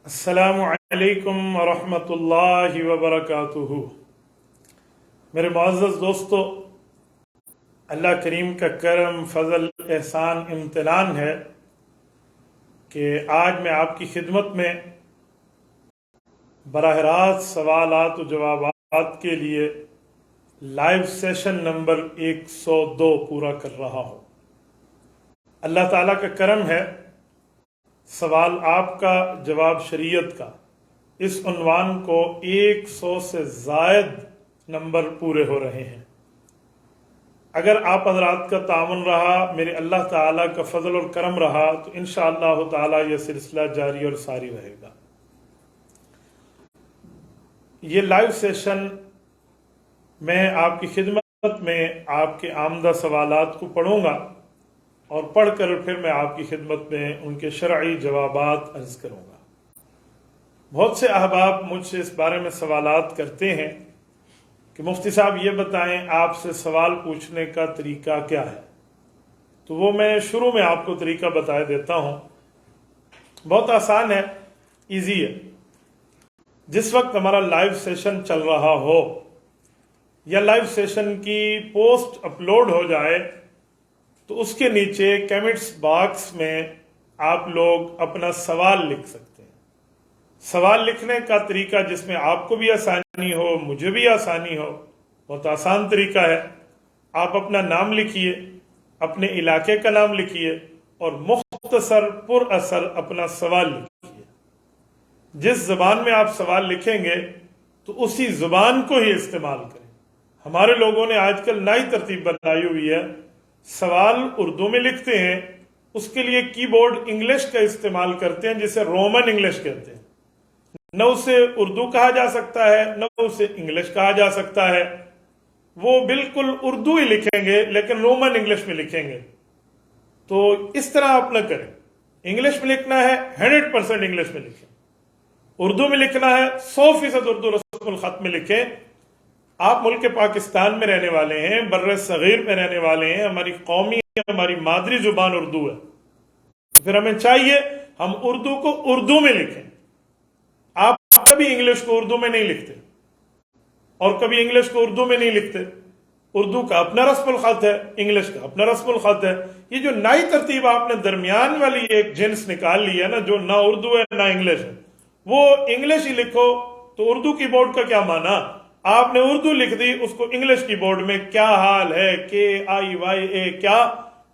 السلام علیکم ورحمۃ اللہ وبرکاتہ۔ میرے معزز دوستو، اللہ کریم کا کرم، فضل، احسان، امتنان ہے کہ آج میں آپ کی خدمت میں براہ راست سوالات و جوابات کے لیے لائیو سیشن نمبر 102 پورا کر رہا ہوں۔ اللہ تعالیٰ کا کرم ہے، سوال آپ کا جواب شریعت کا، اس عنوان کو 100 سے زائد نمبر پورے ہو رہے ہیں۔ اگر آپ حضرات کا تعاون رہا، میرے اللہ تعالیٰ کا فضل اور کرم رہا، تو انشاءاللہ تعالیٰ یہ سلسلہ جاری اور ساری رہے گا۔ یہ لائیو سیشن میں آپ کی خدمت میں آپ کے آمدہ سوالات کو پڑھوں گا اور پڑھ کر پھر میں آپ کی خدمت میں ان کے شرعی جوابات عرض کروں گا۔ بہت سے احباب مجھ سے اس بارے میں سوالات کرتے ہیں کہ مفتی صاحب یہ بتائیں آپ سے سوال پوچھنے کا طریقہ کیا ہے؟ تو وہ میں شروع میں آپ کو طریقہ بتا دیتا ہوں۔ بہت آسان ہے، ایزی ہے۔ جس وقت ہمارا لائیو سیشن چل رہا ہو یا لائیو سیشن کی پوسٹ اپلوڈ ہو جائے تو اس کے نیچے کمنٹس باکس میں آپ لوگ اپنا سوال لکھ سکتے ہیں۔ سوال لکھنے کا طریقہ جس میں آپ کو بھی آسانی ہو، مجھے بھی آسانی ہو، بہت آسان طریقہ ہے۔ آپ اپنا نام لکھیے، اپنے علاقے کا نام لکھیے اور مختصر پر اثر اپنا سوال لکھیے۔ جس زبان میں آپ سوال لکھیں گے تو اسی زبان کو ہی استعمال کریں۔ ہمارے لوگوں نے آج کل نئی ترتیب بنائی ہوئی ہے، سوال اردو میں لکھتے ہیں، اس کے لیے کی بورڈ انگلش کا استعمال کرتے ہیں جسے رومن انگلش کہتے ہیں۔ نہ اسے اردو کہا جا سکتا ہے، نہ اسے انگلش کہا جا سکتا ہے۔ وہ بالکل اردو ہی لکھیں گے لیکن رومن انگلش میں لکھیں گے۔ تو اس طرح آپ نہ کریں۔ انگلش میں لکھنا ہے 100% انگلش میں لکھیں، اردو میں لکھنا ہے 100% اردو رسم الخط میں لکھیں۔ آپ ملک پاکستان میں رہنے والے ہیں، بر صغیر میں رہنے والے ہیں، ہماری قومی ہماری مادری زبان اردو ہے، تو پھر ہمیں چاہیے ہم اردو کو اردو میں لکھیں۔ آپ کبھی انگلش کو اردو میں نہیں لکھتے اور کبھی انگلش کو اردو میں نہیں لکھتے۔ اردو کا اپنا رسم الخط ہے، انگلش کا اپنا رسم الخط ہے۔ یہ جو نئی ترتیب آپ نے درمیان والی ایک جنس نکال لی ہے نا، جو نہ اردو ہے نہ انگلش ہے، وہ انگلش ہی لکھو تو اردو کی بورڈ کا کیا معنی؟ آپ نے اردو لکھ دی، اس کو انگلش کی بورڈ میں کیا حال ہے، KIYA کیا،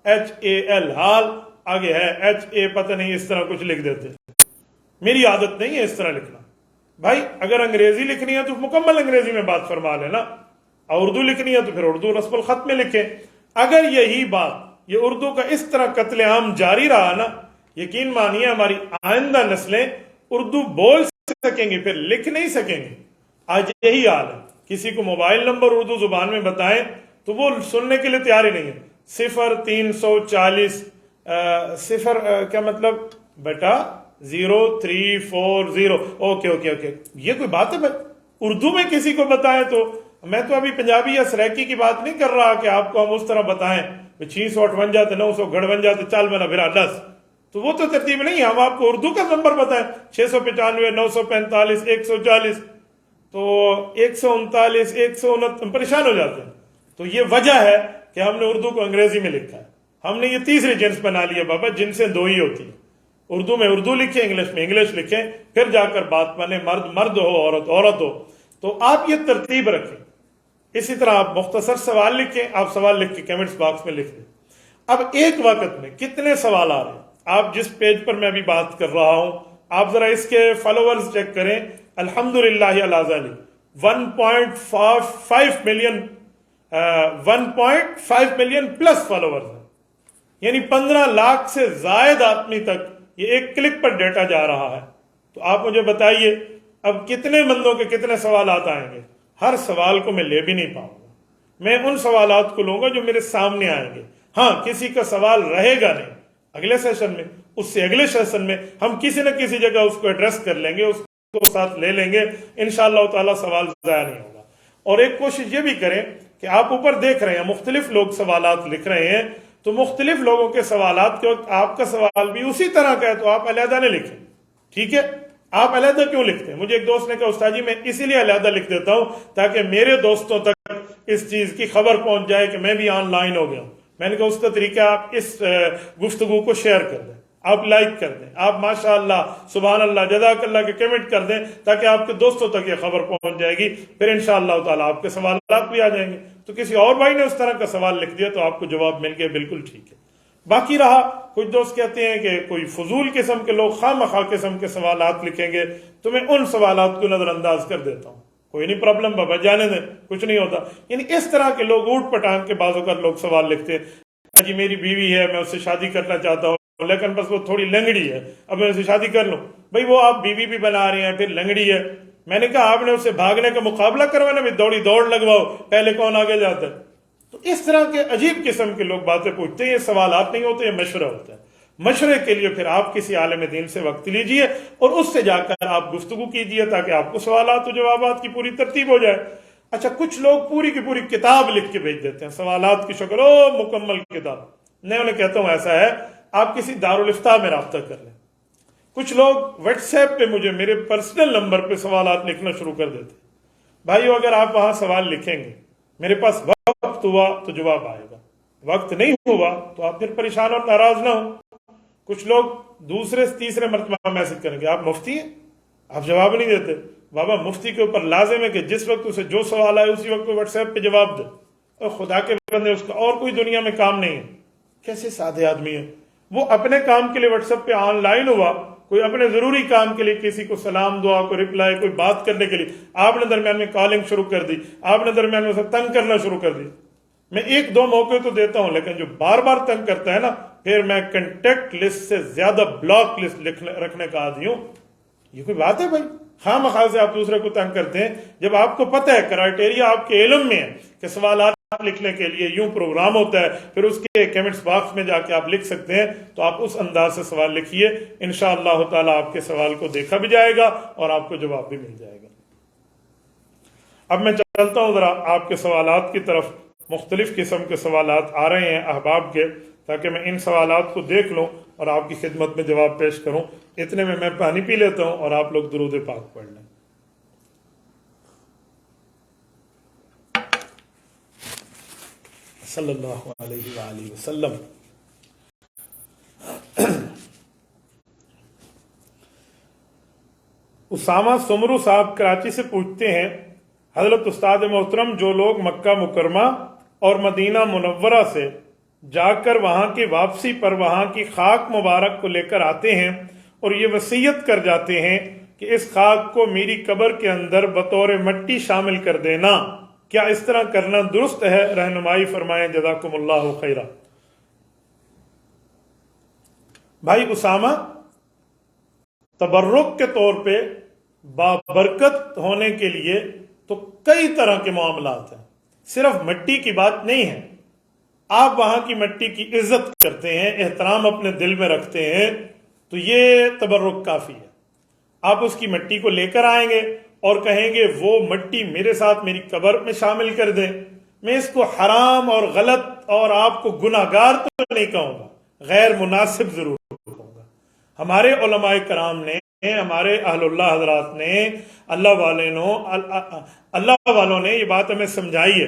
HAL حال، آگے ہے HA پتہ نہیں، اس طرح کچھ لکھ دیتے۔ میری عادت نہیں ہے اس طرح لکھنا۔ بھائی اگر انگریزی لکھنی ہے تو مکمل انگریزی میں بات فرما لینا، اور اردو لکھنی ہے تو پھر اردو رسم الخط میں لکھیں۔ اگر یہی بات یہ اردو کا اس طرح قتل عام جاری رہا نا، یقین مانیے ہماری آئندہ نسلیں اردو بول سکیں گی، پھر لکھ نہیں سکیں گے۔ آج یہی حال ہے، کسی کو موبائل نمبر اردو زبان میں بتائیں تو وہ سننے کے لیے تیار ہی نہیں ہے۔ 0340 صفر کیا مطلب بیٹا 0340، اوکے، یہ کوئی بات ہے بھائی؟ اردو میں کسی کو بتائیں تو میں تو ابھی پنجابی یا سریکی کی بات نہیں کر رہا کہ آپ کو ہم اس طرح بتائیں 658 958 چال بنا پھر 10، تو وہ تو ترتیب نہیں ہے۔ ہم آپ کو اردو کا نمبر بتائیں 695 945 140، تو 139 129 پریشان ہو جاتے ہیں۔ تو یہ وجہ ہے کہ ہم نے اردو کو انگریزی میں لکھا ہے۔ ہم نے یہ تیسری جنس بنا لی ہے بابا، جنسیں دو ہی ہوتی ہیں، اردو میں اردو لکھیں، انگلش میں انگلش لکھیں، پھر جا کر بات بنے، مرد ہو عورت عورت ہو۔ تو آپ یہ ترتیب رکھیں۔ اسی طرح آپ مختصر سوال لکھیں، آپ سوال لکھ کے کمنٹس باکس میں لکھ دیں۔ اب ایک وقت میں کتنے سوال آ رہے ہیں؟ آپ جس پیج پر میں ابھی بات کر رہا ہوں، آپ ذرا اس کے فالوورز چیک کریں۔ الحمدللہ علی ذالک 1.5 ملین پلس فالوورز ہیں، یعنی 15 لاکھ سے زائد آدمی تک یہ ایک کلک پر ڈیٹا جا رہا ہے۔ تو آپ مجھے بتائیے اب کتنے بندوں کے کتنے سوالات آئیں گے؟ ہر سوال کو میں لے بھی نہیں پاؤں گا، میں ان سوالات کو لوں گا جو میرے سامنے آئیں گے۔ ہاں کسی کا سوال رہے گا نہیں، اگلے سیشن میں، اس سے اگلے سیشن میں ہم کسی نہ کسی جگہ اس کو ایڈریس کر لیں گے، اس کو ساتھ لے لیں گے، انشاءاللہ تعالی سوال ضائع نہیں ہوگا۔ اور ایک کوشش یہ بھی کریں کہ آپ اوپر دیکھ رہے ہیں مختلف لوگ سوالات لکھ رہے ہیں، تو مختلف لوگوں کے سوالات کے وقت آپ کا سوال بھی اسی طرح کا ہے تو آپ علیحدہ نہ لکھیں، ٹھیک ہے؟ آپ علیحدہ کیوں لکھتے ہیں؟ مجھے ایک دوست نے کہا استاد جی میں اسی لیے علیحدہ لکھ دیتا ہوں تاکہ میرے دوستوں تک اس چیز کی خبر پہنچ جائے کہ میں بھی آن لائن ہو گیا ہوں۔ میں نے کہا اس کا طریقہ آپ اس گفتگو کو شیئر کر دیں، آپ لائک کر دیں، آپ ماشاء اللہ سبحان اللہ جزاک اللہ کے کمنٹ کر دیں تاکہ آپ کے دوستوں تک یہ خبر پہنچ جائے گی، پھر انشاءاللہ تعالیٰ آپ کے سوالات بھی آ جائیں گے۔ تو کسی اور بھائی نے اس طرح کا سوال لکھ دیا تو آپ کو جواب مل گیا، بالکل ٹھیک ہے۔ باقی رہا کچھ دوست کہتے ہیں کہ کوئی فضول قسم کے لوگ خواہ مخواہ قسم کے سوالات لکھیں گے تو میں ان سوالات کو نظر انداز کر دیتا ہوں، کوئی نہیں پرابلم بابا جانے دیں، کچھ نہیں ہوتا۔ یعنی اس طرح کے لوگ اوٹ پٹانگ کے بعض اوقات لوگ سوال لکھتے ہیں، جی میری بیوی ہے میں اس سے شادی کرنا چاہتا ہوں لیکن بس وہ تھوڑی لنگڑی ہے، اب میں اسے شادی کر لوں۔ بھائی وہ آپ بیوی بھی بنا رہے ہیں پھر لنگڑی ہے، میں نے کہا آپ نے اسے بھاگنے کا مقابلہ کروانا، بھی دوڑی دوڑ لگواؤ، پہلے کون آگے جاتا ہے۔ تو اس طرح کے عجیب قسم کے لوگ باتیں پوچھتے ہیں، یہ سوالات نہیں ہوتے، یہ مشورہ ہوتا ہے۔ مشورے کے لیے پھر آپ کسی عالم دین سے وقت لیجئے اور اس سے جا کر آپ گفتگو کیجئے تاکہ آپ کو سوالات و جوابات کی پوری ترتیب ہو جائے۔ اچھا کچھ لوگ پوری کی پوری کتاب لکھ کے بھیج دیتے ہیں سوالات کی شکل، مکمل کتاب۔ میں انہیں کہتا ہوں ایسا ہے آپ کسی دارالافتاء میں رابطہ کر لیں۔ کچھ لوگ واٹس ایپ پہ مجھے میرے پرسنل نمبر پہ سوالات لکھنا شروع کر دیتے ہیں۔ بھائیو اگر آپ وہاں سوال لکھیں گے، میرے پاس وقت ہوا تو جواب آئے گا، وقت نہیں ہوا تو آپ پھر پریشان اور ناراض نہ ہوں۔ کچھ لوگ دوسرے تیسرے مرتبہ میسج کریں گے آپ مفتی ہیں، آپ جواب نہیں دیتے۔ بابا مفتی کے اوپر لازم ہے کہ جس وقت اسے جو سوال آئے اسی وقت واٹس ایپ پہ جواب دے، اور خدا کے بندے اس کا اور کوئی دنیا میں کام نہیں ہے۔ کیسے سادے آدمی ہیں، وہ اپنے کام کے لیے واٹس ایپ پہ آن لائن ہوا، کوئی اپنے ضروری کام کے لیے کسی کو سلام دعا کو رپلائی کوئی بات کرنے کے لیے، آپ نے درمیان میں کالنگ شروع کر دی، آپ نے درمیان میں اسے تنگ کرنا شروع کر دی۔ میں ایک دو موقع تو دیتا ہوں لیکن جو بار بار تنگ کرتا ہے نا، پھر میں کنٹیکٹ لسٹ سے زیادہ بلاک لسٹ رکھنے کا عادی ہوں۔ یہ کوئی بات ہے بھائی؟ خواہ مخواہ سے آپ دوسرے کو تنگ کرتے ہیں جب آپ کو پتہ ہے کرائٹیریا آپ کے علم میں ہے کہ سوالات لکھنے کے لیے یوں پروگرام ہوتا ہے، پھر اس کے کمنٹس باکس میں جا کے آپ لکھ سکتے ہیں، تو آپ اس انداز سے سوال لکھیے، انشاءاللہ تعالیٰ آپ کے سوال کو دیکھا بھی جائے گا اور آپ کو جواب بھی مل جائے گا۔ اب میں چلتا ہوں ذرا آپ کے سوالات کی طرف۔ مختلف قسم کے سوالات آ رہے ہیں احباب کے، تاکہ میں ان سوالات کو دیکھ لوں اور آپ کی خدمت میں جواب پیش کروں۔ اتنے میں پانی پی لیتا ہوں اور آپ لوگ درود پاک پڑھ لیں۔ صلی اللہ علیہ وآلہ وسلم۔ اسامہ سمرو صاحب کراچی سے پوچھتے ہیں، حضرت استاد محترم جو لوگ مکہ مکرمہ اور مدینہ منورہ سے جا کر وہاں کی واپسی پر وہاں کی خاک مبارک کو لے کر آتے ہیں اور یہ وصیت کر جاتے ہیں کہ اس خاک کو میری قبر کے اندر بطور مٹی شامل کر دینا، کیا اس طرح کرنا درست ہے؟ رہنمائی فرمائیں جزاکم اللہ خیرہ۔ بھائی اسامہ، تبرک کے طور پہ بابرکت ہونے کے لیے تو کئی طرح کے معاملات ہیں، صرف مٹی کی بات نہیں ہے۔ آپ وہاں کی مٹی کی عزت کرتے ہیں، احترام اپنے دل میں رکھتے ہیں، تو یہ تبرک کافی ہے۔ آپ اس کی مٹی کو لے کر آئیں گے اور کہیں گے وہ مٹی میرے ساتھ میری قبر میں شامل کر دیں، میں اس کو حرام اور غلط اور آپ کو گناہگار تو نہیں کہوں گا، غیر مناسب ضرور کہوں گا۔ ہمارے علماء کرام نے، ہمارے اہل اللہ حضرات نے، اللہ والوں نے یہ بات ہمیں سمجھائی ہے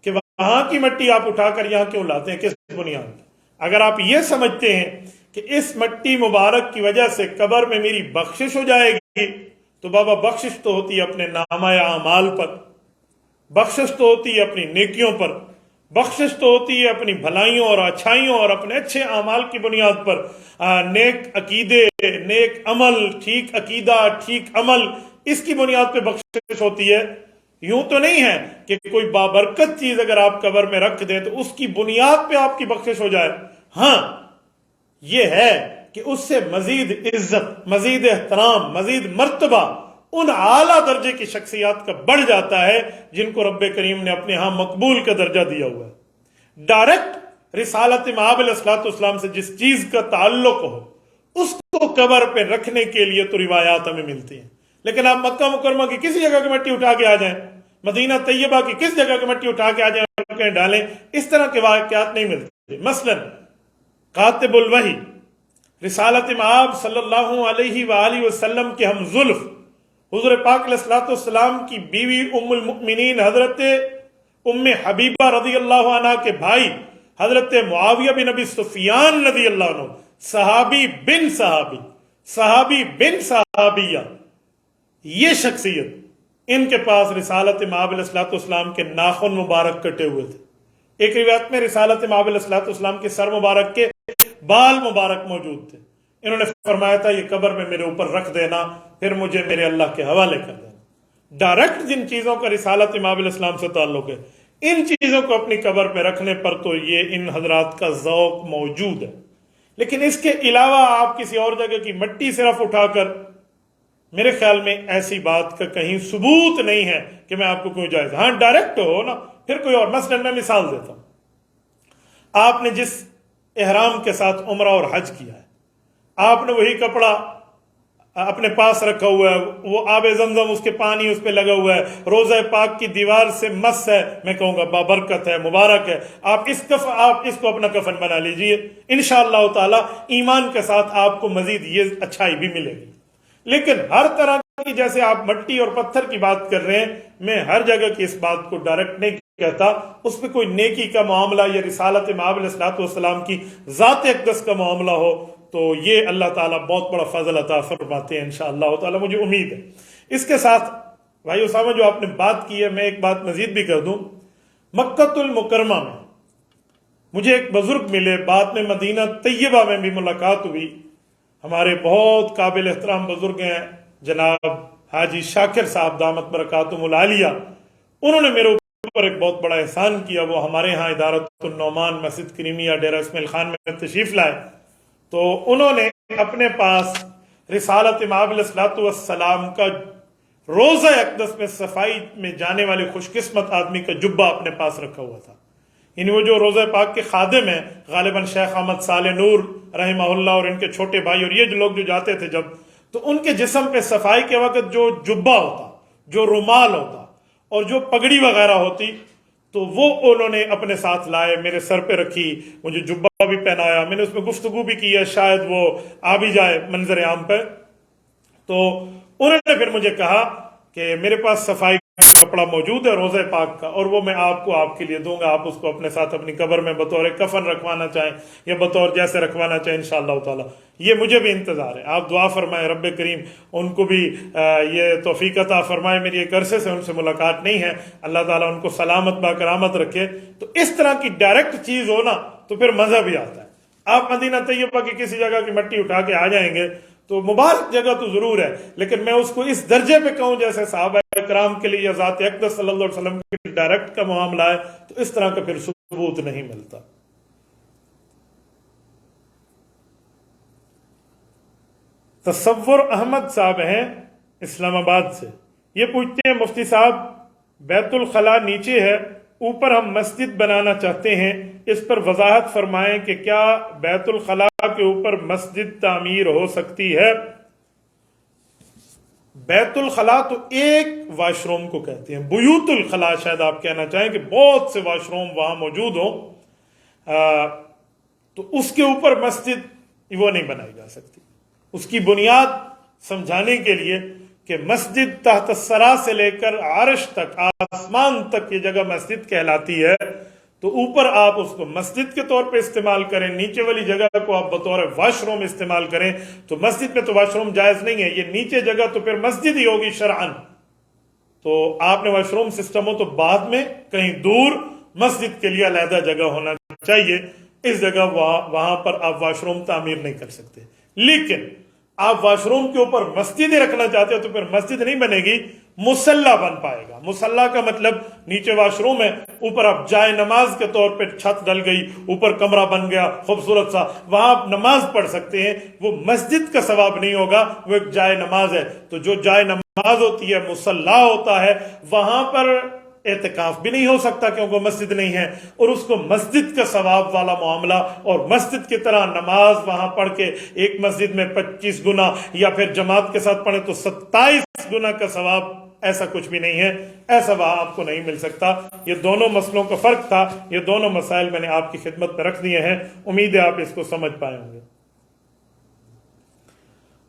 کہ وہاں کی مٹی آپ اٹھا کر یہاں کیوں لاتے ہیں، کس بنیاد پر؟ اگر آپ یہ سمجھتے ہیں کہ اس مٹی مبارک کی وجہ سے قبر میں میری بخشش ہو جائے گی، تو بابا بخشش تو ہوتی ہے اپنے نامہ اعمال پر، بخشش تو ہوتی ہے اپنی نیکیوں پر، بخشش تو ہوتی ہے اپنی بھلائیوں اور اچھائیوں اور اپنے اچھے اعمال کی بنیاد پر۔ نیک عقیدے، نیک عمل، ٹھیک عقیدہ، ٹھیک عمل، اس کی بنیاد پہ بخشش ہوتی ہے۔ یوں تو نہیں ہے کہ کوئی بابرکت چیز اگر آپ قبر میں رکھ دیں تو اس کی بنیاد پہ آپ کی بخشش ہو جائے۔ ہاں یہ ہے کہ اس سے مزید عزت، مزید احترام، مزید مرتبہ ان اعلیٰ درجے کی شخصیات کا بڑھ جاتا ہے جن کو رب کریم نے اپنے ہاں مقبول کا درجہ دیا ہوا ہے۔ ڈائریکٹ رسالت مآب علیہ الصلوۃ والسلام سے جس چیز کا تعلق ہو اس کو قبر پہ رکھنے کے لیے تو روایات ہمیں ملتی ہیں، لیکن آپ مکہ مکرمہ کی کسی جگہ کی مٹی اٹھا کے آ جائیں، مدینہ طیبہ کی کس جگہ کی مٹی اٹھا کے آ جائیں اور کہیں ڈالیں، اس طرح کے واقعات نہیں ملتے۔ مثلا کاتب الوحی رسالت مآب صلی اللہ علیہ وآلہ وسلم کے ہم زلف حضور پاک علیہ الصلوۃ والسلام کی بیوی ام المؤمنین حضرت ام حبیبہ رضی اللہ عنہ کے بھائی حضرت معاویہ بن ابی سفیان رضی اللہ عنہ، صحابی بن صحابی، صحابی بن صحابیہ، یہ شخصیت، ان کے پاس رسالت مآب علیہ الصلوۃ والسلام کے ناخن مبارک کٹے ہوئے تھے۔ ایک روایت میں رسالت مآب علیہ الصلوۃ والسلام کے سر مبارک کے بال مبارک موجود تھے۔ انہوں نے فرمایا تھا یہ قبر میں میرے اوپر رکھ دینا، پھر مجھے میرے اللہ کے حوالے کر دینا۔ ڈائریکٹ جن چیزوں کا رسالت مآب علیہ السلام سے تعلق ہے، ان چیزوں کو اپنی قبر پہ رکھنے پر تو یہ ان حضرات کا ذوق موجود ہے، لیکن اس کے علاوہ آپ کسی اور جگہ کی مٹی صرف اٹھا کر، میرے خیال میں ایسی بات کا کہیں ثبوت نہیں ہے کہ میں آپ کو کوئی جائز، ہاں ڈائریکٹ ہو نا پھر کوئی اور۔ مثلا میں مثال دیتا ہوں، آپ نے جس احرام کے ساتھ عمرہ اور حج کیا ہے، آپ نے وہی کپڑا اپنے پاس رکھا ہوا ہے، وہ آب زمزم اس کے پانی اس پہ لگا ہوا ہے، روضہ پاک کی دیوار سے مس ہے، میں کہوں گا بابرکت ہے، مبارک ہے، آپ اس کو اپنا کفن بنا لیجئے، انشاءاللہ تعالی ایمان کے ساتھ آپ کو مزید یہ اچھائی بھی ملے گی۔ لیکن ہر طرح کی، جیسے آپ مٹی اور پتھر کی بات کر رہے ہیں، میں ہر جگہ کی اس بات کو ڈائریکٹ نہیں کہتا، اس پہ کوئی نیکی کا معاملہ یا رسالت مآب علیہ الصلوۃ والسلام کی ذات اقدس کا معاملہ ہو تو یہ اللہ تعالیٰ بہت بڑا فضل عطا فرماتے ہیں انشاءاللہ تعالیٰ، مجھے امید ہے۔ اس کے ساتھ بھائی اسامہ جو آپ نے بات کی ہے، میں ایک بات مزید بھی کر دوں، مکۃ المکرمہ میں مجھے ایک بزرگ ملے، بعد میں مدینہ طیبہ میں بھی ملاقات ہوئی، ہمارے بہت قابل احترام بزرگ ہیں جناب حاجی شاکر صاحب دامت برکاتہم العالیہ، انہوں نے میرے اوپر ایک بہت بڑا احسان کیا۔ وہ ہمارے ہاں ادارت النعمان مسجد کریمیہ ڈیرہ اسماعیل خان میں تشریف لائے، تو انہوں نے اپنے پاس رسالت مآب علیہ الصلوۃ والسلام کا روضہ اقدس میں صفائی میں جانے والے خوش قسمت آدمی کا جبہ اپنے پاس رکھا ہوا تھا۔ یعنی وہ جو روضہ پاک کے خادم ہیں، غالباً شیخ احمد صالح نور رحمہ اللہ اور ان کے چھوٹے بھائی اور یہ جو لوگ جو جاتے تھے جب، تو ان کے جسم پہ صفائی کے وقت جو جبہ ہوتا، جو رومال ہوتا اور جو پگڑی وغیرہ ہوتی، تو وہ انہوں نے اپنے ساتھ لائے، میرے سر پہ رکھی، مجھے جبہ بھی پہنایا، میں نے اس میں گفتگو بھی کی ہے، شاید وہ آ بھی جائے منظر عام پہ۔ تو انہوں نے پھر مجھے کہا کہ میرے پاس صفائی کا کپڑا موجود ہے روضہ پاک کا، اور وہ میں آپ کے لیے دوں گا، آپ اس کو اپنے ساتھ اپنی قبر میں بطور کفن رکھوانا چاہیں یا بطور جیسے رکھوانا چاہیں انشاءاللہ تعالی۔ یہ مجھے بھی انتظار ہے، آپ دعا فرمائیں رب کریم ان کو بھی یہ توفیق عطا فرمائے، میری ایک عرصے سے ان سے ملاقات نہیں ہے، اللہ تعالیٰ ان کو سلامت با کرامت رکھے۔ تو اس طرح کی ڈائریکٹ چیز ہو نا تو پھر مزہ بھی آتا ہے۔ آپ مدینہ طیبہ کی کسی جگہ کی مٹی اٹھا کے آ جائیں گے تو مبارک جگہ تو ضرور ہے، لیکن میں اس کو اس درجے پہ کہوں جیسے صحابہ کرام کے لیے یا ذات اقدس صلی اللہ علیہ وسلم کے ڈائریکٹ کا معاملہ ہے، تو اس طرح کا پھر ثبوت نہیں ملتا۔ تصور احمد صاحب ہیں اسلام آباد سے، یہ پوچھتے ہیں مفتی صاحب بیت الخلاء نیچے ہے، اوپر ہم مسجد بنانا چاہتے ہیں، اس پر وضاحت فرمائیں کہ کیا بیت الخلاء کے اوپر مسجد تعمیر ہو سکتی ہے؟ بیت الخلاء تو ایک واش روم کو کہتے ہیں، بیوت الخلاء شاید آپ کہنا چاہیں کہ بہت سے واش روم وہاں موجود ہوں، تو اس کے اوپر مسجد وہ نہیں بنائی جا سکتی۔ اس کی بنیاد سمجھانے کے لیے کہ مسجد تحت الثری سے لے کر عرش تک، آسمان تک یہ جگہ مسجد کہلاتی ہے، تو اوپر آپ اس کو مسجد کے طور پہ استعمال کریں، نیچے والی جگہ کو آپ بطور واش روم استعمال کریں، تو مسجد میں تو واش روم جائز نہیں ہے، یہ نیچے جگہ تو پھر مسجد ہی ہوگی شرعاً۔ تو آپ نے واش روم سسٹم ہو تو بعد میں کہیں دور مسجد کے لیے علیحدہ جگہ ہونا چاہیے، اس جگہ وہاں پر آپ واش روم تعمیر نہیں کر سکتے۔ لیکن آپ واش روم کے اوپر مسجد ہی رکھنا چاہتے ہو تو پھر مسجد نہیں بنے گی، مصلی بن پائے گا۔ مصلی کا مطلب نیچے واش روم ہے، اوپر آپ جائے نماز کے طور پہ چھت ڈل گئی، اوپر کمرہ بن گیا خوبصورت سا، وہاں آپ نماز پڑھ سکتے ہیں، وہ مسجد کا ثواب نہیں ہوگا، وہ ایک جائے نماز ہے۔ تو جو جائے نماز ہوتی ہے، مصلی ہوتا ہے، وہاں پر اعتکاف بھی نہیں ہو سکتا کیونکہ مسجد نہیں ہے، اور اس کو مسجد کا ثواب والا معاملہ اور مسجد کی طرح نماز وہاں پڑھ کے ایک مسجد میں 25 گنا یا پھر جماعت کے ساتھ پڑھیں تو 27 گنا کا ثواب، ایسا کچھ بھی نہیں ہے، ایسا وہاں آپ کو نہیں مل سکتا۔ یہ دونوں مسئلوں کا فرق تھا، یہ دونوں مسائل میں نے آپ کی خدمت میں رکھ دیے ہیں، امید ہے آپ اس کو سمجھ پائے ہوں گے۔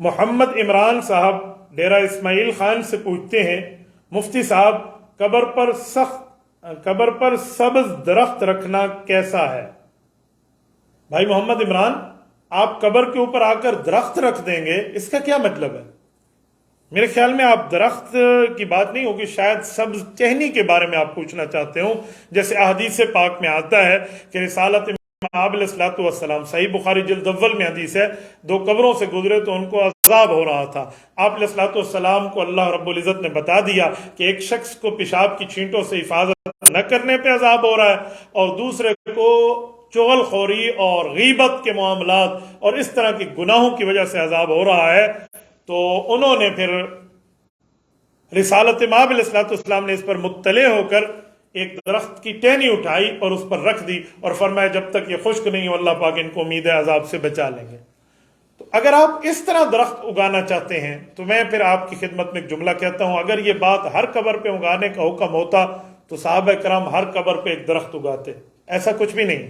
محمد عمران صاحب ڈیرہ اسماعیل خان سے پوچھتے ہیں، مفتی صاحب قبر پر سبز درخت رکھنا کیسا ہے؟ بھائی محمد عمران، آپ قبر کے اوپر آ کر درخت رکھ دیں گے، اس کا کیا مطلب ہے؟ میرے خیال میں آپ درخت کی بات نہیں ہوگی، شاید سبز ٹہنی کے بارے میں آپ پوچھنا چاہتے ہوں، جیسے احادیث پاک میں آتا ہے کہ رسالت آپ علیہ الصلوۃ والسلام، صحیح بخاری جلد اول میں حدیث ہے، 2 قبروں سے گزرے تو ان کو عذاب ہو رہا تھا، آپ علیہ الصلوۃ والسلام کو اللہ رب العزت نے بتا دیا کہ ایک شخص کو پیشاب کی چھینٹوں سے حفاظت نہ کرنے پہ عذاب ہو رہا ہے، اور دوسرے کو چغل خوری اور غیبت کے معاملات اور اس طرح کے گناہوں کی وجہ سے عذاب ہو رہا ہے۔ تو انہوں نے پھر رسالت مآب علیہ الصلوۃ والسلام نے اس پر مطلع ہو کر ایک درخت کی ٹہنی اٹھائی اور اس پر رکھ دی اور فرمایا جب تک یہ خشک نہیں ہو اللہ پاک ان کو امید ہے عذاب سے بچا لیں گے۔ تو اگر آپ اس طرح درخت اگانا چاہتے ہیں تو میں پھر آپ کی خدمت میں ایک جملہ کہتا ہوں، اگر یہ بات ہر قبر پہ اگانے کا حکم ہوتا تو صحابہ کرام ہر قبر پہ ایک درخت اگاتے، ایسا کچھ بھی نہیں۔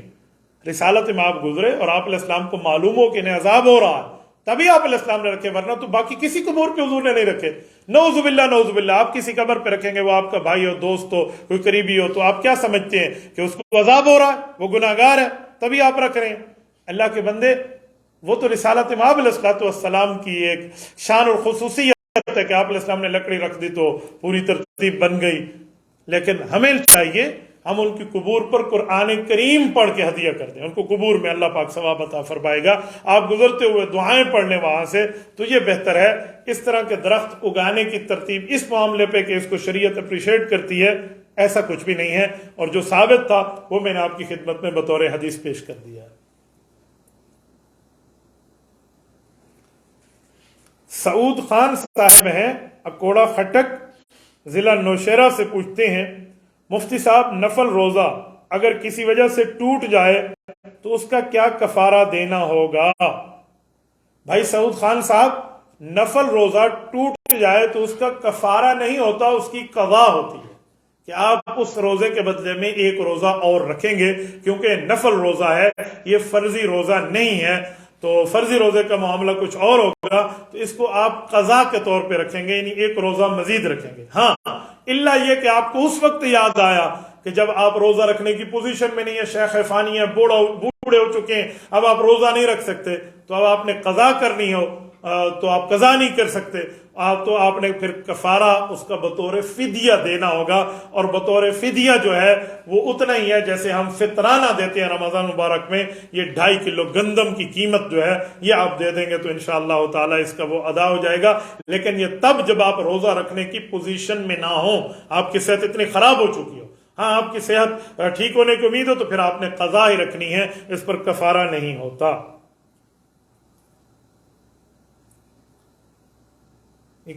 رسالت مآب گزرے اور آپ علیہ السلام کو معلوم ہو کہ انہیں عذاب ہو رہا ہے، تبھی آپ علیہ السلام نے رکھے، ورنہ تو باقی کسی قبور پہ حضور نے نہیں رکھے۔ نعوذ باللہ نعوذ باللہ، آپ کسی قبر پہ رکھیں گے، وہ آپ کا بھائی ہو، دوست ہو، کوئی قریبی ہو، تو آپ کیا سمجھتے ہیں کہ اس کو عذاب ہو رہا ہے، وہ گناہگار ہے، تبھی آپ رکھ رہے ہیں؟ اللہ کے بندے، وہ تو رسالت مآب علیہ الصلوۃ والسلام کی ایک شان اور خصوصیت ہے کہ آپ علیہ السلام نے لکڑی رکھ دی تو پوری ترتیب بن گئی، لیکن ہمیں چاہیے ہم ان کی قبور پر قرآن کریم پڑھ کے ہدیہ کر دیں، ان کو قبور میں اللہ پاک ثواب عطا فرمائے گا۔ آپ گزرتے ہوئے دعائیں پڑھ لیں وہاں سے، تو یہ بہتر ہے۔ اس طرح کے درخت اگانے کی ترتیب اس معاملے پہ کہ اس کو شریعت اپریشیٹ کرتی ہے، ایسا کچھ بھی نہیں ہے، اور جو ثابت تھا وہ میں نے آپ کی خدمت میں بطور حدیث پیش کر دیا ہے۔ سعود خان صاحب ہیں اکوڑا خٹک، ضلع نوشہرہ سے پوچھتے ہیں، مفتی صاحب نفل روزہ اگر کسی وجہ سے ٹوٹ جائے تو اس کا کیا کفارہ دینا ہوگا؟ بھائی سعود خان صاحب، نفل روزہ ٹوٹ جائے تو اس کا کفارہ نہیں ہوتا، اس کی قضا ہوتی ہے کہ آپ اس روزے کے بدلے میں ایک روزہ اور رکھیں گے، کیونکہ نفل روزہ ہے، یہ فرضی روزہ نہیں ہے۔ تو فرضی روزے کا معاملہ کچھ اور ہوگا، تو اس کو آپ قضا کے طور پہ رکھیں گے، یعنی ایک روزہ مزید رکھیں گے۔ ہاں، الا یہ کہ آپ کو اس وقت یاد آیا کہ جب آپ روزہ رکھنے کی پوزیشن میں نہیں ہے، شیخ فانی ہے، بوڑھے ہو چکے ہیں، اب آپ روزہ نہیں رکھ سکتے، تو اب آپ نے قضا کرنی ہو تو آپ قضا نہیں کر سکتے، تو آپ نے پھر کفارہ اس کا بطور فدیہ دینا ہوگا، اور بطور فدیہ جو ہے وہ اتنا ہی ہے جیسے ہم فطرانہ دیتے ہیں رمضان مبارک میں، یہ 2.5 کلو گندم کی قیمت جو ہے یہ آپ دے دیں گے تو انشاءاللہ تعالی اس کا وہ ادا ہو جائے گا، لیکن یہ تب جب آپ روزہ رکھنے کی پوزیشن میں نہ ہوں، آپ کی صحت اتنی خراب ہو چکی ہو۔ ہاں، آپ کی صحت ٹھیک ہونے کی امید ہو تو پھر آپ نے قضا ہی رکھنی ہے، اس پر کفارہ نہیں ہوتا۔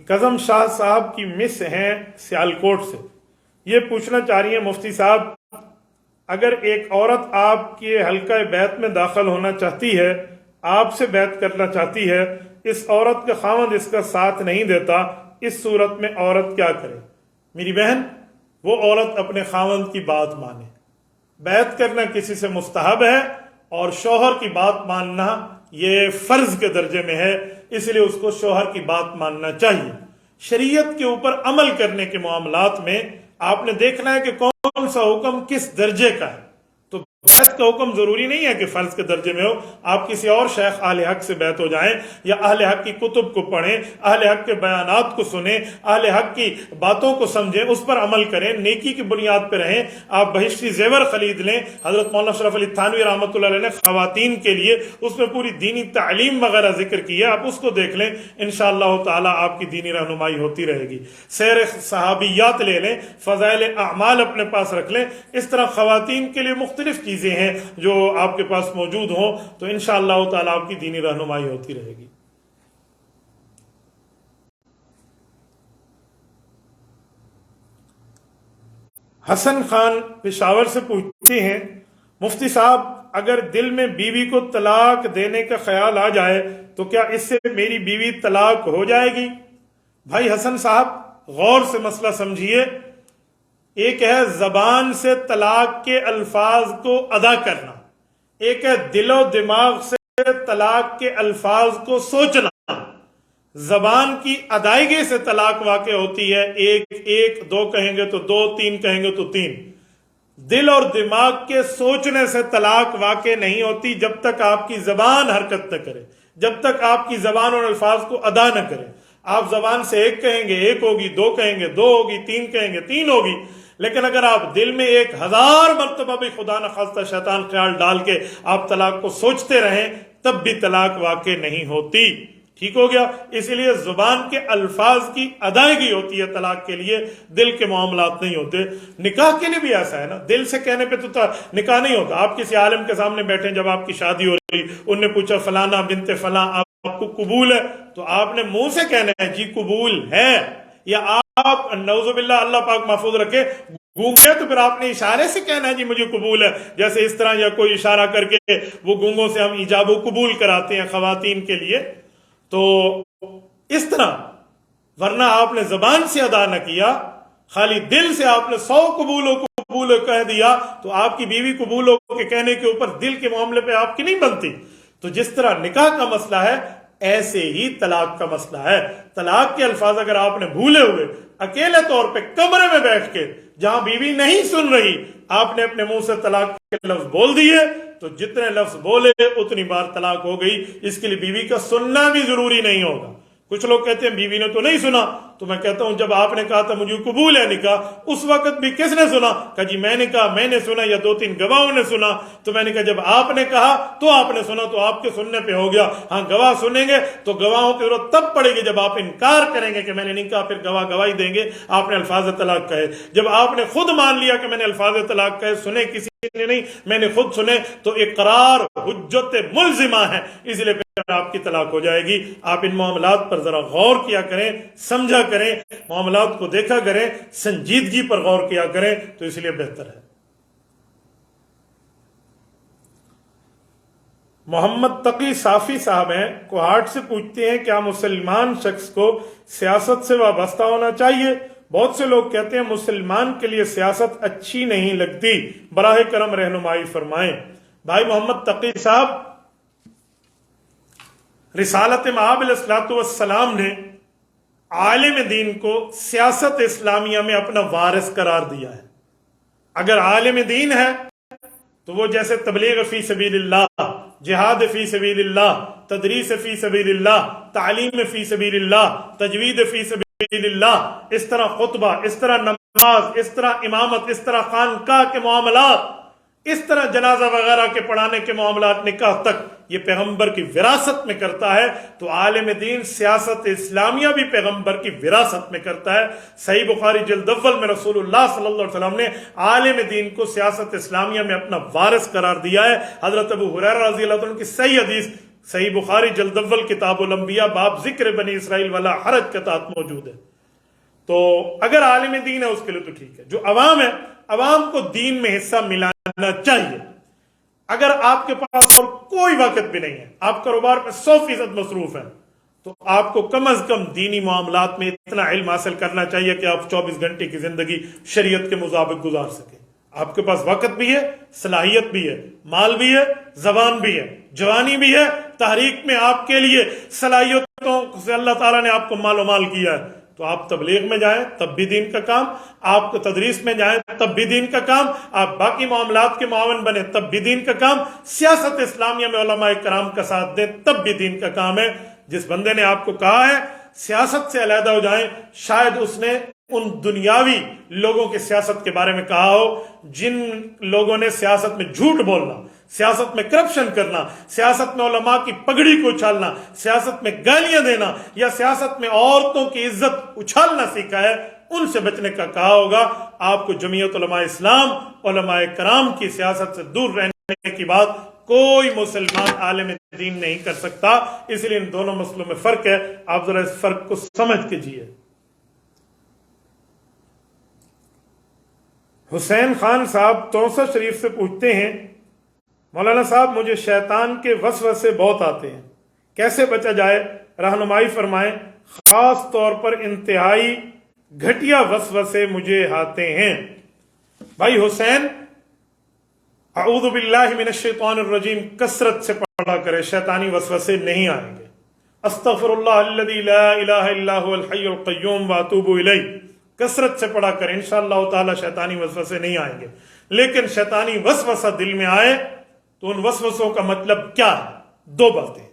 کظم شاہ صاحب کی مس ہیں سیالکوٹ سے، یہ پوچھنا چاہ رہی ہیں، مفتی صاحب اگر ایک عورت آپ کے حلقہ بیعت میں داخل ہونا چاہتی ہے، آپ سے بیعت کرنا چاہتی ہے، اس عورت کا خاوند اس کا ساتھ نہیں دیتا، اس صورت میں عورت کیا کرے؟ میری بہن، وہ عورت اپنے خاوند کی بات مانے، بیعت کرنا کسی سے مستحب ہے، اور شوہر کی بات ماننا یہ فرض کے درجے میں ہے، اس لیے اس کو شوہر کی بات ماننا چاہیے۔ شریعت کے اوپر عمل کرنے کے معاملات میں آپ نے دیکھنا ہے کہ کون سا حکم کس درجے کا ہے، تو بیعت کا حکم ضروری نہیں ہے کہ فرض کے درجے میں ہو، آپ کسی اور شیخ اہل حق سے بیعت ہو جائیں، یا اہل حق کی کتب کو پڑھیں، اہل حق کے بیانات کو سنیں، اہل حق کی باتوں کو سمجھیں، اس پر عمل کریں، نیکی کی بنیاد پہ رہیں۔ آپ بہشتی زیور خرید لیں، حضرت مولانا اشرف علی تھانوی رحمۃ اللہ علیہ نے خواتین کے لیے اس میں پوری دینی تعلیم وغیرہ ذکر کی ہے، آپ اس کو دیکھ لیں، انشاءاللہ تعالی آپ کی دینی رہنمائی ہوتی رہے گی۔ سیر صحابیات لے لیں، فضائل اعمال اپنے پاس رکھ لیں، اس طرح خواتین کے لیے مختلف چیزیں ہیں جو آپ کے پاس موجود ہوں، تو انشاءاللہ تعالی آپ کی دینی رہنمائی ہوتی رہے گی۔ حسن خان پشاور سے پوچھتے ہیں، مفتی صاحب اگر دل میں بیوی کو طلاق دینے کا خیال آ جائے تو کیا اس سے میری بیوی طلاق ہو جائے گی؟ بھائی حسن صاحب، غور سے مسئلہ سمجھیے۔ ایک ہے زبان سے طلاق کے الفاظ کو ادا کرنا، ایک ہے دل و دماغ سے طلاق کے الفاظ کو سوچنا۔ زبان کی ادائیگی سے طلاق واقع ہوتی ہے، ایک ایک، دو کہیں گے تو دو، تین کہیں گے تو تین۔ دل اور دماغ کے سوچنے سے طلاق واقع نہیں ہوتی جب تک آپ کی زبان حرکت نہ کرے، جب تک آپ کی زبان اور الفاظ کو ادا نہ کرے۔ آپ زبان سے ایک کہیں گے ایک ہوگی، دو کہیں گے دو ہوگی، تین کہیں گے تین ہوگی، لیکن اگر آپ دل میں 1000 مرتبہ بھی خدا نخواستہ شیطان خیال ڈال کے آپ طلاق کو سوچتے رہیں تب بھی طلاق واقع نہیں ہوتی۔ ٹھیک ہو گیا؟ اسی لیے زبان کے الفاظ کی ادائیگی ہوتی ہے طلاق کے لیے، دل کے معاملات نہیں ہوتے۔ نکاح کے لیے بھی ایسا ہے نا، دل سے کہنے پہ تو نکاح نہیں ہوتا۔ آپ کسی عالم کے سامنے بیٹھے، جب آپ کی شادی ہو رہی، ان نے پوچھا فلانا بنت فلاں آپ کو قبول ہے، تو آپ نے منہ سے کہنا ہے جی قبول ہے، یا آپ نعوذ باللہ اللہ پاک محفوظ رکھے گونگے تو پھر آپ نے اشارے سے کہنا ہے جی مجھے قبول ہے، جیسے اس طرح یا کوئی اشارہ کر کے وہ گونگوں سے ہم ایجاب و قبول کراتے ہیں خواتین کے لیے، تو اس طرح۔ ورنہ آپ نے زبان سے ادا نہ کیا، خالی دل سے آپ نے 100 قبول کہہ دیا، تو آپ کی بیوی قبول کے کہنے کے اوپر دل کے معاملے پہ آپ کی نہیں بنتی۔ تو جس طرح نکاح کا مسئلہ ہے ایسے ہی طلاق کا مسئلہ ہے۔ طلاق کے الفاظ اگر آپ نے بھولے ہوئے اکیلے طور پہ کمرے میں بیٹھ کے جہاں بیوی نہیں سن رہی آپ نے اپنے منہ سے طلاق کے لفظ بول دیے، تو جتنے لفظ بولے اتنی بار طلاق ہو گئی۔ اس کے لیے بیوی کا سننا بھی ضروری نہیں ہوگا۔ کچھ لوگ کہتے ہیں بیوی نے تو نہیں سنا، تو میں کہتا ہوں جب آپ نے کہا تھا مجھے قبول ہے نکاح، اس وقت بھی کس نے سنا؟ کہا جی میں نے کہا، میں نے سنا، یا 2-3 گواہوں نے سنا۔ تو میں نے کہا جب آپ نے کہا تو آپ نے سنا، تو آپ کے سننے پہ ہو گیا۔ ہاں گواہ سنیں گے تو گواہوں کی ضرورت تب پڑے گی جب آپ انکار کریں گے کہ میں نے نہیں کہا، پھر گواہ گواہی دیں گے آپ نے الفاظ طلاق کہے۔ جب آپ نے خود مان لیا کہ میں نے الفاظ طلاق کہے، سنے کسی نے نہیں، میں نے خود سنے، تو اقرار حجت ملزمہ ہے، اس لیے پھر آپ کی طلاق ہو جائے گی۔ آپ ان معاملات پر ذرا غور کیا کریں، سمجھا کریں، معاملات کو دیکھا کریں، سنجیدگی پر غور کیا کریں، تو اس لیے بہتر ہے۔ محمد تقی صافی صاحب ہیں، کوہاٹ سے پوچھتے ہیں کیا مسلمان شخص کو سیاست سے وابستہ ہونا چاہیے؟ بہت سے لوگ کہتے ہیں مسلمان کے لیے سیاست اچھی نہیں لگتی، براہ کرم رہنمائی فرمائیں۔ بھائی محمد تقی صاحب، رسالت مآب علیہ الصلوۃ والسلام نے عالم دین کو سیاست اسلامیہ میں اپنا وارث قرار دیا ہے۔ اگر عالم دین ہے تو وہ جیسے تبلیغ فی سبیل اللہ، جہاد فی سبیل اللہ، تدریس فی سبیل اللہ، تعلیم فی سبیل اللہ، تجوید فی سبیل اللہ، اس طرح خطبہ، اس طرح نماز، اس طرح امامت، اس طرح خانقاہ کے معاملات، اس طرح جنازہ وغیرہ کے پڑھانے کے معاملات، نکاح تک، یہ پیغمبر کی وراثت میں کرتا ہے، تو عالم دین سیاست اسلامیہ بھی پیغمبر کی وراثت میں کرتا ہے۔ صحیح بخاری جلد اول میں رسول اللہ صلی اللہ علیہ وسلم نے عالم دین کو سیاست اسلامیہ میں اپنا وارث قرار دیا ہے۔ حضرت ابو ہریرہ رضی اللہ عنہ کی صحیح حدیث صحیح بخاری جلد اول کتاب الانبیاء باب ذکر بنی اسرائیل ولا حرج کے تحت موجود ہے۔ تو اگر عالم دین ہے اس کے لیے تو ٹھیک ہے۔ جو عوام ہے، عوام کو دین میں حصہ ملانا چاہیے۔ اگر آپ کے پاس اور کوئی وقت بھی نہیں ہے، آپ کاروبار میں 100% مصروف ہیں، تو آپ کو کم از کم دینی معاملات میں اتنا علم حاصل کرنا چاہیے کہ آپ 24 گھنٹے کی زندگی شریعت کے مطابق گزار سکیں۔ آپ کے پاس وقت بھی ہے، صلاحیت بھی ہے، مال بھی ہے، زبان بھی ہے، جوانی بھی ہے، تحریک میں آپ کے لیے صلاحیتوں سے اللہ تعالیٰ نے آپ کو مال و مال کیا ہے، تو آپ تبلیغ میں جائیں تب بھی دین کا کام، آپ تدریس میں جائیں تب بھی دین کا کام، آپ باقی معاملات کے معاون بنے تب بھی دین کا کام، سیاست اسلامیہ میں علماء کرام کا ساتھ دیں تب بھی دین کا کام ہے۔ جس بندے نے آپ کو کہا ہے سیاست سے علیحدہ ہو جائیں، شاید اس نے ان دنیاوی لوگوں کے سیاست کے بارے میں کہا ہو جن لوگوں نے سیاست میں جھوٹ بولنا، سیاست میں کرپشن کرنا، سیاست میں علماء کی پگڑی کو اچھالنا، سیاست میں گالیاں دینا، یا سیاست میں عورتوں کی عزت اچھالنا سیکھا ہے، ان سے بچنے کا کہا ہوگا۔ آپ کو جمعیت علماء اسلام، علماء کرام کی سیاست سے دور رہنے کی بات کوئی مسلمان عالم دین نہیں کر سکتا۔ اس لیے ان دونوں مسئلوں میں فرق ہے، آپ ذرا اس فرق کو سمجھ کے جیے۔ حسین خان صاحب توسہ شریف سے پوچھتے ہیں مولانا صاحب مجھے شیطان کے وسوسے بہت آتے ہیں، کیسے بچا جائے؟ رہنمائی فرمائیں، خاص طور پر انتہائی گھٹیا وسوسے مجھے آتے ہیں۔ بھائی حسین، اعوذ باللہ من الشیطان الرجیم کثرت سے پڑھا کرے، شیطانی وسوسے نہیں آئیں گے۔ استغفراللہ الذی لا الہ الا هو الحی القیوم واتوب الیہ کثرت سے پڑھا کریں، انشاءاللہ تعالی شیطانی وسوسے نہیں آئیں گے۔ لیکن شیطانی وسوسہ دل میں آئے تو ان وسوسوں کا مطلب کیا ہے؟ دو باتیں۔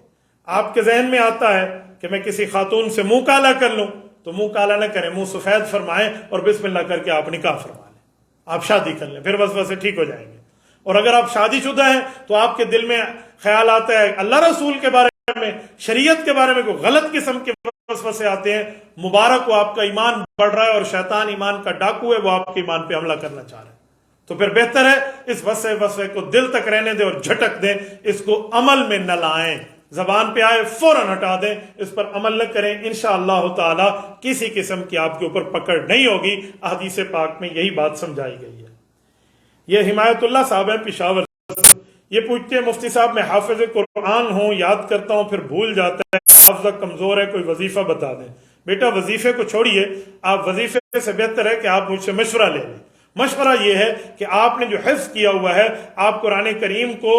آپ کے ذہن میں آتا ہے کہ میں کسی خاتون سے منہ کالا کر لوں، تو منہ کالا نہ کریں، منہ سفید فرمائیں اور بسم اللہ کر کے آپ نکاح فرما لیں، آپ شادی کر لیں، پھر وسوسے ٹھیک ہو جائیں گے۔ اور اگر آپ شادی شدہ ہیں تو آپ کے دل میں خیال آتا ہے اللہ رسول کے بارے میں، شریعت کے بارے میں کوئی غلط قسم کے وسوسے آتے ہیں، مبارک ہو آپ کا ایمان بڑھ رہا ہے، اور شیطان ایمان کا ڈاکو ہے، وہ آپ کے ایمان پہ حملہ کرنا چاہ رہا ہے، تو پھر بہتر ہے اس وسوسے کو دل تک رہنے دیں اور جھٹک دیں، اس کو عمل میں نہ لائیں، زبان پہ آئے فوراً ہٹا دیں، اس پر عمل نہ کریں، انشاءاللہ تعالی کسی قسم کی آپ کے اوپر پکڑ نہیں ہوگی۔ احادیث پاک میں یہی بات سمجھائی گئی ہے۔ یہ حمایت اللہ صاحب ہیں پشاور سے، یہ پوچھتے ہیں مفتی صاحب میں حافظ قرآن ہوں، یاد کرتا ہوں پھر بھول جاتا ہے، حافظہ کمزور ہے، کوئی وظیفہ بتا دیں۔ بیٹا وظیفے کو چھوڑیے، آپ وظیفے سے بہتر ہے کہ آپ مجھ سے مشورہ لے لیں۔ مشورہ یہ ہے کہ آپ نے جو حفظ کیا ہوا ہے، آپ قرآن کریم کو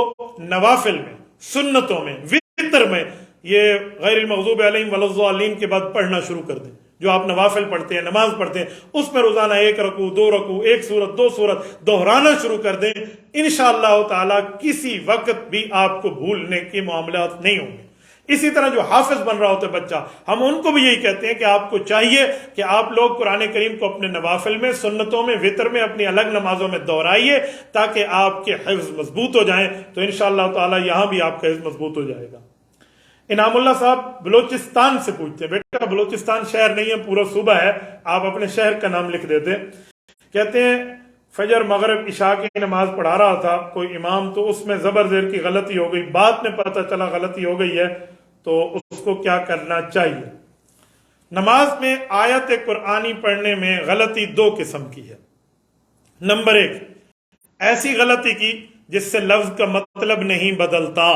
نوافل میں، سنتوں میں، وتر میں، یہ غیر المغضوب علیہم ولا الضالین کے بعد پڑھنا شروع کر دیں۔ جو آپ نوافل پڑھتے ہیں، نماز پڑھتے ہیں، اس میں روزانہ 1 رکوع 2 رکوع 1 سورت 2 سورت دہرانا شروع کر دیں، انشاءاللہ تعالی کسی وقت بھی آپ کو بھولنے کے معاملات نہیں ہوں گے۔ اسی طرح جو حافظ بن رہا ہوتا ہے بچہ، ہم ان کو بھی یہی کہتے ہیں کہ آپ کو چاہیے کہ آپ لوگ قرآن کریم کو اپنے نوافل میں، سنتوں میں، وتر میں، اپنی الگ نمازوں میں دہرائیے تاکہ آپ کے حفظ مضبوط ہو جائیں، تو انشاءاللہ تعالی یہاں بھی آپ کا حفظ مضبوط ہو جائے گا۔ انعام اللہ صاحب بلوچستان سے پوچھتے ہیں، بیٹا بلوچستان شہر نہیں ہے، پورا صوبہ ہے، آپ اپنے شہر کا نام لکھ دیتے۔ کہتے ہیں فجر مغرب عشاء کی نماز پڑھا رہا تھا کوئی امام، تو اس میں زبر زیر کی غلطی ہو گئی، بعد میں پتہ چلا غلطی ہو گئی ہے، تو اس کو کیا کرنا چاہیے؟ نماز میں آیت قرآنی پڑھنے میں غلطی 2 قسم کی ہے۔ نمبر 1، ایسی غلطی کی جس سے لفظ کا مطلب نہیں بدلتا،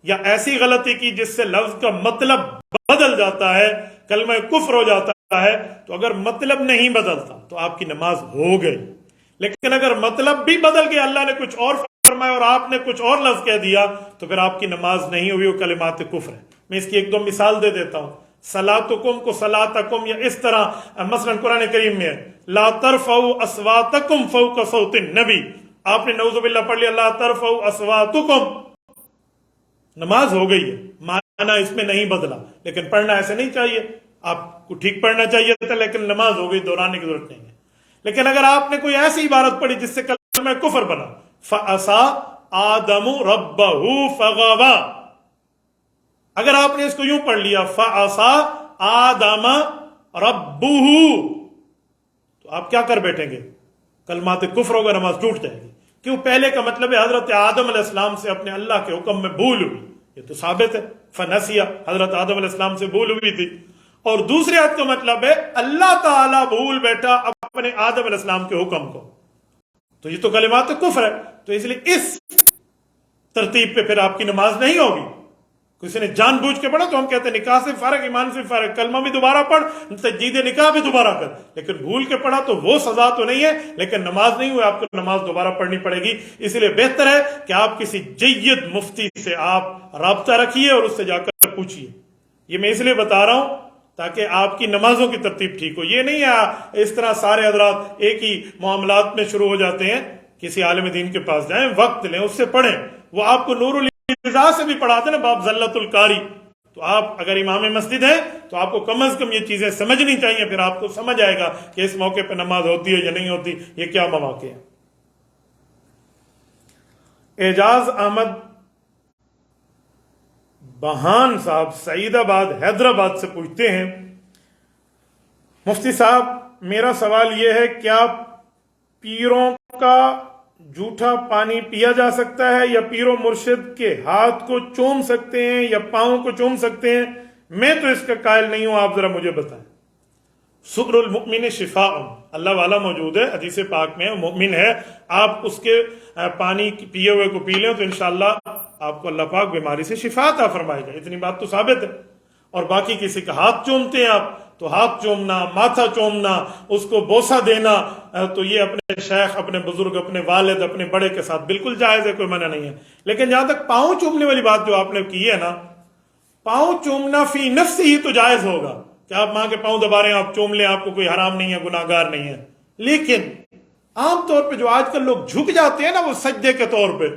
یا ایسی غلطی کی جس سے لفظ کا مطلب بدل جاتا ہے، کلمہ کفر ہو جاتا ہے، تو اگر مطلب نہیں بدلتا تو آپ کی نماز ہو گئی، لیکن اگر مطلب بھی بدل گیا، اللہ نے کچھ اور فرمایا اور آپ نے کچھ اور لفظ کہہ دیا، تو پھر آپ کی نماز نہیں ہوئی، وہ کلمات کفر ہے۔ میں اس کی 1-2 مثال دے دیتا ہوں۔ صلاتکم کو صلاتکم، یا اس طرح مثلا قرآن کریم میں لا ترفعوا اصواتکم فوق صوت النبی، آپ نے نعوذ باللہ پڑھ لیا لا ترفعوا اصواتکم، نماز ہو گئی ہے، معنی اس میں نہیں بدلا، لیکن پڑھنا ایسے نہیں چاہیے، آپ کو ٹھیک پڑھنا چاہیے تھا، لیکن نماز ہو گئی، دہرانے کی ضرورت نہیں ہے۔ لیکن اگر آپ نے کوئی ایسی عبارت پڑھی جس سے کلمہ کفر بنا، فَعَصَىٰ آدَمُ رَبَّهُ فَغَوَىٰ، اگر آپ نے اس کو یوں پڑھ لیا فَعَصَىٰ آدَمَ رَبُّهُ، تو آپ کیا کر بیٹھیں گے؟ کلمات کفر ہوگا، نماز ٹوٹ جائے گی۔ کیوں؟ پہلے کا مطلب ہے حضرت آدم علیہ السلام سے اپنے اللہ کے حکم میں بھول ہوئی، یہ تو ثابت ہے، فنسیہ، حضرت آدم علیہ السلام سے بھول ہوئی تھی، اور دوسری آیت کا مطلب ہے اللہ تعالیٰ بھول بیٹھا اپنے آدم علیہ السلام کے حکم کو، تو یہ تو کلمات کفر ہے، تو اس لیے اس ترتیب پہ پھر آپ کی نماز نہیں ہوگی۔ کسی نے جان بوجھ کے پڑھا تو ہم کہتے ہیں نکاح سے فارغ، ایمان سے فارغ، کلمہ بھی دوبارہ پڑھ، تجدید نکاح بھی دوبارہ کر، لیکن بھول کے پڑھا تو وہ سزا تو نہیں ہے، لیکن نماز نہیں ہوئی، آپ کو نماز دوبارہ پڑھنی پڑے گی۔ اس لیے بہتر ہے کہ آپ کسی جید مفتی سے آپ رابطہ رکھیے اور اس سے جا کر پوچھیے۔ یہ میں اس لیے بتا رہا ہوں تاکہ آپ کی نمازوں کی ترتیب ٹھیک ہو۔ یہ نہیں ہے اس طرح سارے حضرات ایک ہی معاملات میں شروع ہو جاتے ہیں، کسی عالم دین کے پاس جائیں، وقت لیں، اس سے پڑھیں، وہ آپ کو نور الہدایہ سے بھی پڑھاتے نا باب زلت القاری، تو آپ اگر امام مسجد ہیں تو آپ کو کم از کم یہ چیزیں سمجھنی چاہیے، پھر آپ کو سمجھ آئے گا کہ اس موقع پہ نماز ہوتی ہے یا نہیں ہوتی، یہ کیا مواقع ہے۔ اعجاز احمد بہان صاحب سعید آباد حیدرآباد سے پوچھتے ہیں، مفتی صاحب میرا سوال یہ ہے، کیا پیروں کا جھوٹا پانی پیا جا سکتا ہے، یا پیر و مرشد کے ہاتھ کو چوم سکتے ہیں یا پاؤں کو چوم سکتے ہیں؟ میں تو اس کا قائل نہیں ہوں، آپ ذرا مجھے بتائیں۔ سکر المؤمن شفاء، اللہ والا موجود ہے، حدیث پاک میں مومن ہے، آپ اس کے پانی پیے ہوئے کو پی لیں تو انشاءاللہ آپ کو اللہ پاک بیماری سے شفا عطا فرمائے گا، اتنی بات تو ثابت ہے۔ اور باقی کسی کا ہاتھ چومتے ہیں آپ، تو ہاتھ چومنا، ماتھا چومنا، اس کو بوسہ دینا، تو یہ اپنے شیخ، اپنے بزرگ، اپنے والد، اپنے بڑے کے ساتھ بالکل جائز ہے، کوئی منع نہیں ہے۔ لیکن جہاں تک پاؤں چومنے والی بات جو آپ نے کی ہے نا، پاؤں چومنا فی نفسی ہی تو جائز ہوگا کہ آپ ماں کے پاؤں دبا رہے ہیں، آپ چوم لیں، آپ کو کوئی حرام نہیں ہے، گناہگار نہیں ہے. لیکن عام طور پہ جو آج کل لوگ جھک جاتے ہیں نا وہ سجدے کے طور پہ،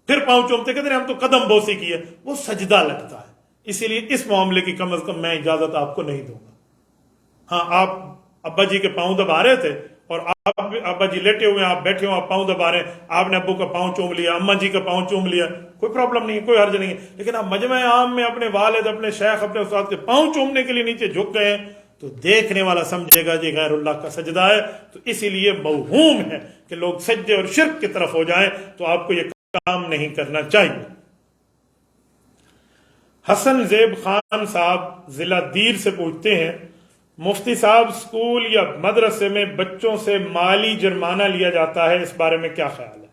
پھر پاؤں چومتے کہتے ہیں ہم تو قدم بوسی کی ہے، وہ سجدہ لگتا ہے. اسی لیے اس معاملے کی کم از کم میں اجازت آپ کو نہیں دوں گا. ہاں، آپ ابا جی کے پاؤں دبا رہے تھے اور آپ ابا جی لیٹے ہوئے ہیں، آپ بیٹھے ہو، آپ پاؤں دبا رہے ہیں، آپ نے ابو کا پاؤں چوم لیا، اما جی کا پاؤں چوم لیا، کوئی پرابلم نہیں ہے، کوئی حرج نہیں ہے. لیکن آپ مجمع عام میں اپنے والد، اپنے شیخ، اپنے استاد کے پاؤں چومنے کے لیے نیچے جھک گئے ہیں تو دیکھنے والا سمجھے گا جی غیر اللہ کا سجدہ ہے. تو اسی لیے موہوم ہے کہ لوگ سجدے اور شرک کی طرف ہو جائیں، تو آپ کو یہ کام نہیں کرنا چاہیے. حسن زیب خان صاحب ضلع دیر سے پوچھتے ہیں، مفتی صاحب اسکول یا مدرسے میں بچوں سے مالی جرمانہ لیا جاتا ہے، اس بارے میں کیا خیال ہے؟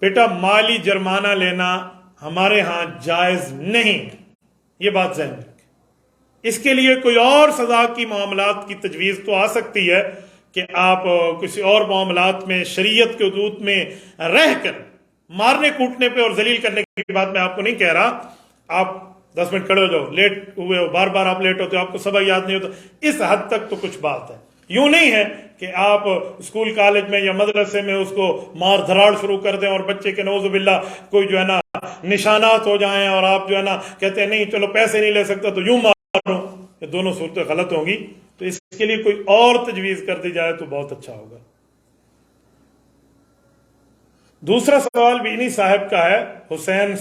بیٹا، مالی جرمانہ لینا ہمارے ہاں جائز نہیں ہے، یہ بات ذہن میں رکھیں. اس کے لیے کوئی اور سزا کی معاملات کی تجویز تو آ سکتی ہے کہ آپ کسی اور معاملات میں شریعت کے حدود میں رہ کر مارنے کوٹنے پہ اور ذلیل کرنے کی بات میں آپ کو نہیں کہہ رہا. آپ 10 منٹ کھڑے ہو جاؤ، لیٹ ہوئے ہو، بار بار آپ لیٹ ہوتے ہو، آپ کو سبق یاد نہیں ہوتا، اس حد تک تو کچھ بات ہے. یوں نہیں ہے کہ آپ اسکول کالج میں یا مدرسے میں اس کو مار دھراڑ شروع کر دیں اور بچے کے نعوذ باللہ کوئی جو ہے نا نشانات ہو جائیں اور آپ جو ہے نا کہتے ہیں نہیں چلو پیسے نہیں لے سکتا تو یوں مارو. یہ دونوں صورتیں غلط ہوں گی. تو اس کے لیے کوئی اور تجویز کر دی جائے تو بہت اچھا ہوگا. دوسرا سوال بینی صاحب کا ہے، حسین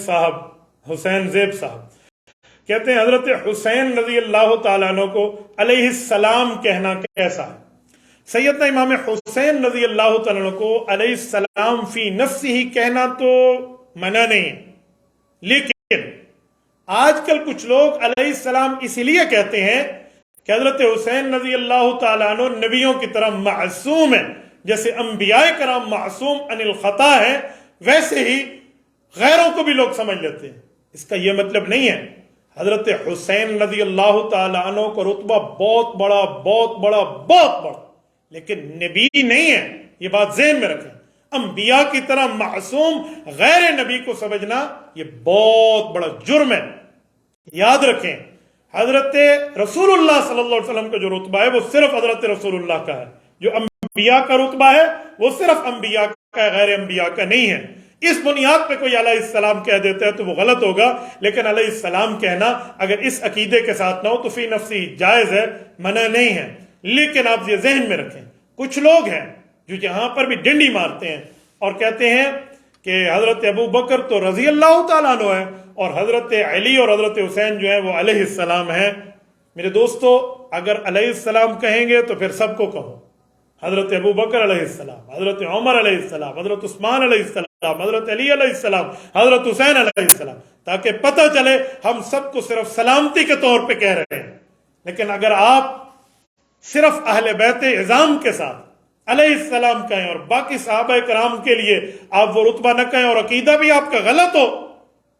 زیب صاحب کہتے ہیں حضرت حسین رضی اللہ تعالیٰ عنہ کو علیہ السلام کہنا کیسا ہے؟ سیدنا امام حسین رضی اللہ تعالیٰ عنہ کو علیہ السلام فی نفسی ہی کہنا تو منع نہیں ہے، لیکن آج کل کچھ لوگ علیہ السلام اسی لیے کہتے ہیں کہ حضرت حسین رضی اللہ تعالیٰ عنہ نبیوں کی طرح معصوم ہیں. جیسے انبیاء کرام معصوم عن الخطا ہے، ویسے ہی غیروں کو بھی لوگ سمجھ لیتے ہیں. اس کا یہ مطلب نہیں ہے. حضرت حسین رضی اللہ تعالیٰ عنہ کا رتبہ بہت بڑا، بہت بڑا، بہت بڑا، لیکن نبی نہیں ہے. یہ بات ذہن میں رکھیں. انبیاء کی طرح معصوم غیر نبی کو سمجھنا یہ بہت بڑا جرم ہے. یاد رکھیں، حضرت رسول اللہ صلی اللہ علیہ وسلم کا جو رتبہ ہے وہ صرف حضرت رسول اللہ کا ہے. جو انبیاء کا رتبہ ہے وہ صرف انبیاء کا ہے، غیر انبیاء کا نہیں ہے. اس بنیاد پہ کوئی علیہ السلام کہہ دیتا ہے تو وہ غلط ہوگا، لیکن علیہ السلام کہنا اگر اس عقیدے کے ساتھ نہ ہو تو فی نفسی جائز ہے، منع نہیں ہے. لیکن آپ یہ ذہن میں رکھیں، کچھ لوگ ہیں جو یہاں پر بھی ڈنڈی مارتے ہیں اور کہتے ہیں کہ حضرت ابو بکر تو رضی اللہ تعالیٰ عنہ ہے اور حضرت علی اور حضرت حسین جو ہیں وہ علیہ السلام ہیں. میرے دوستو، اگر علیہ السلام کہیں گے تو پھر سب کو کہو. حضرت ابو بکر علیہ السلام، حضرت عمر علیہ السلام، حضرت عثمان علیہ السلام، حضرت علی علیہ السلام، حضرت حسین علیہ السلام، تاکہ پتہ چلے ہم سب کو صرف سلامتی کے طور پہ کہہ رہے ہیں. لیکن اگر آپ صرف اہل بیت اعظام کے ساتھ علیہ السلام کہیں اور باقی صحابہ کرام کے لیے آپ وہ رتبہ نہ کہیں اور عقیدہ بھی آپ کا غلط ہو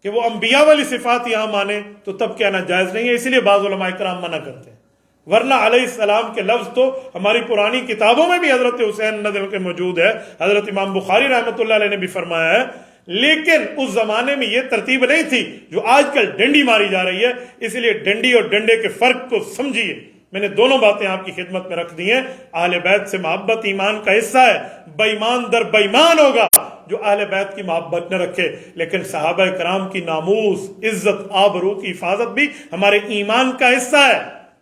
کہ وہ انبیاء والی صفات یہاں مانے تو تب کہنا جائز نہیں ہے. اسی لیے بعض علماء کرام منع کرتے ہیں. ورنہ علیہ السلام کے لفظ تو ہماری پرانی کتابوں میں بھی حضرت حسین نظر کے موجود ہے. حضرت امام بخاری رحمۃ اللہ علیہ نے بھی فرمایا ہے. لیکن اس زمانے میں یہ ترتیب نہیں تھی جو آج کل ڈنڈی ماری جا رہی ہے. اس لیے ڈنڈی اور ڈنڈے کے فرق کو سمجھیے. میں نے دونوں باتیں آپ کی خدمت میں رکھ دی ہیں. اہل بیت سے محبت ایمان کا حصہ ہے. بے ایمان در بے ایمان ہوگا جو اہل بیت کی محبت نہ رکھے. لیکن صحابہ کرام کی ناموس، عزت، آبرو کی حفاظت بھی ہمارے ایمان کا حصہ ہے.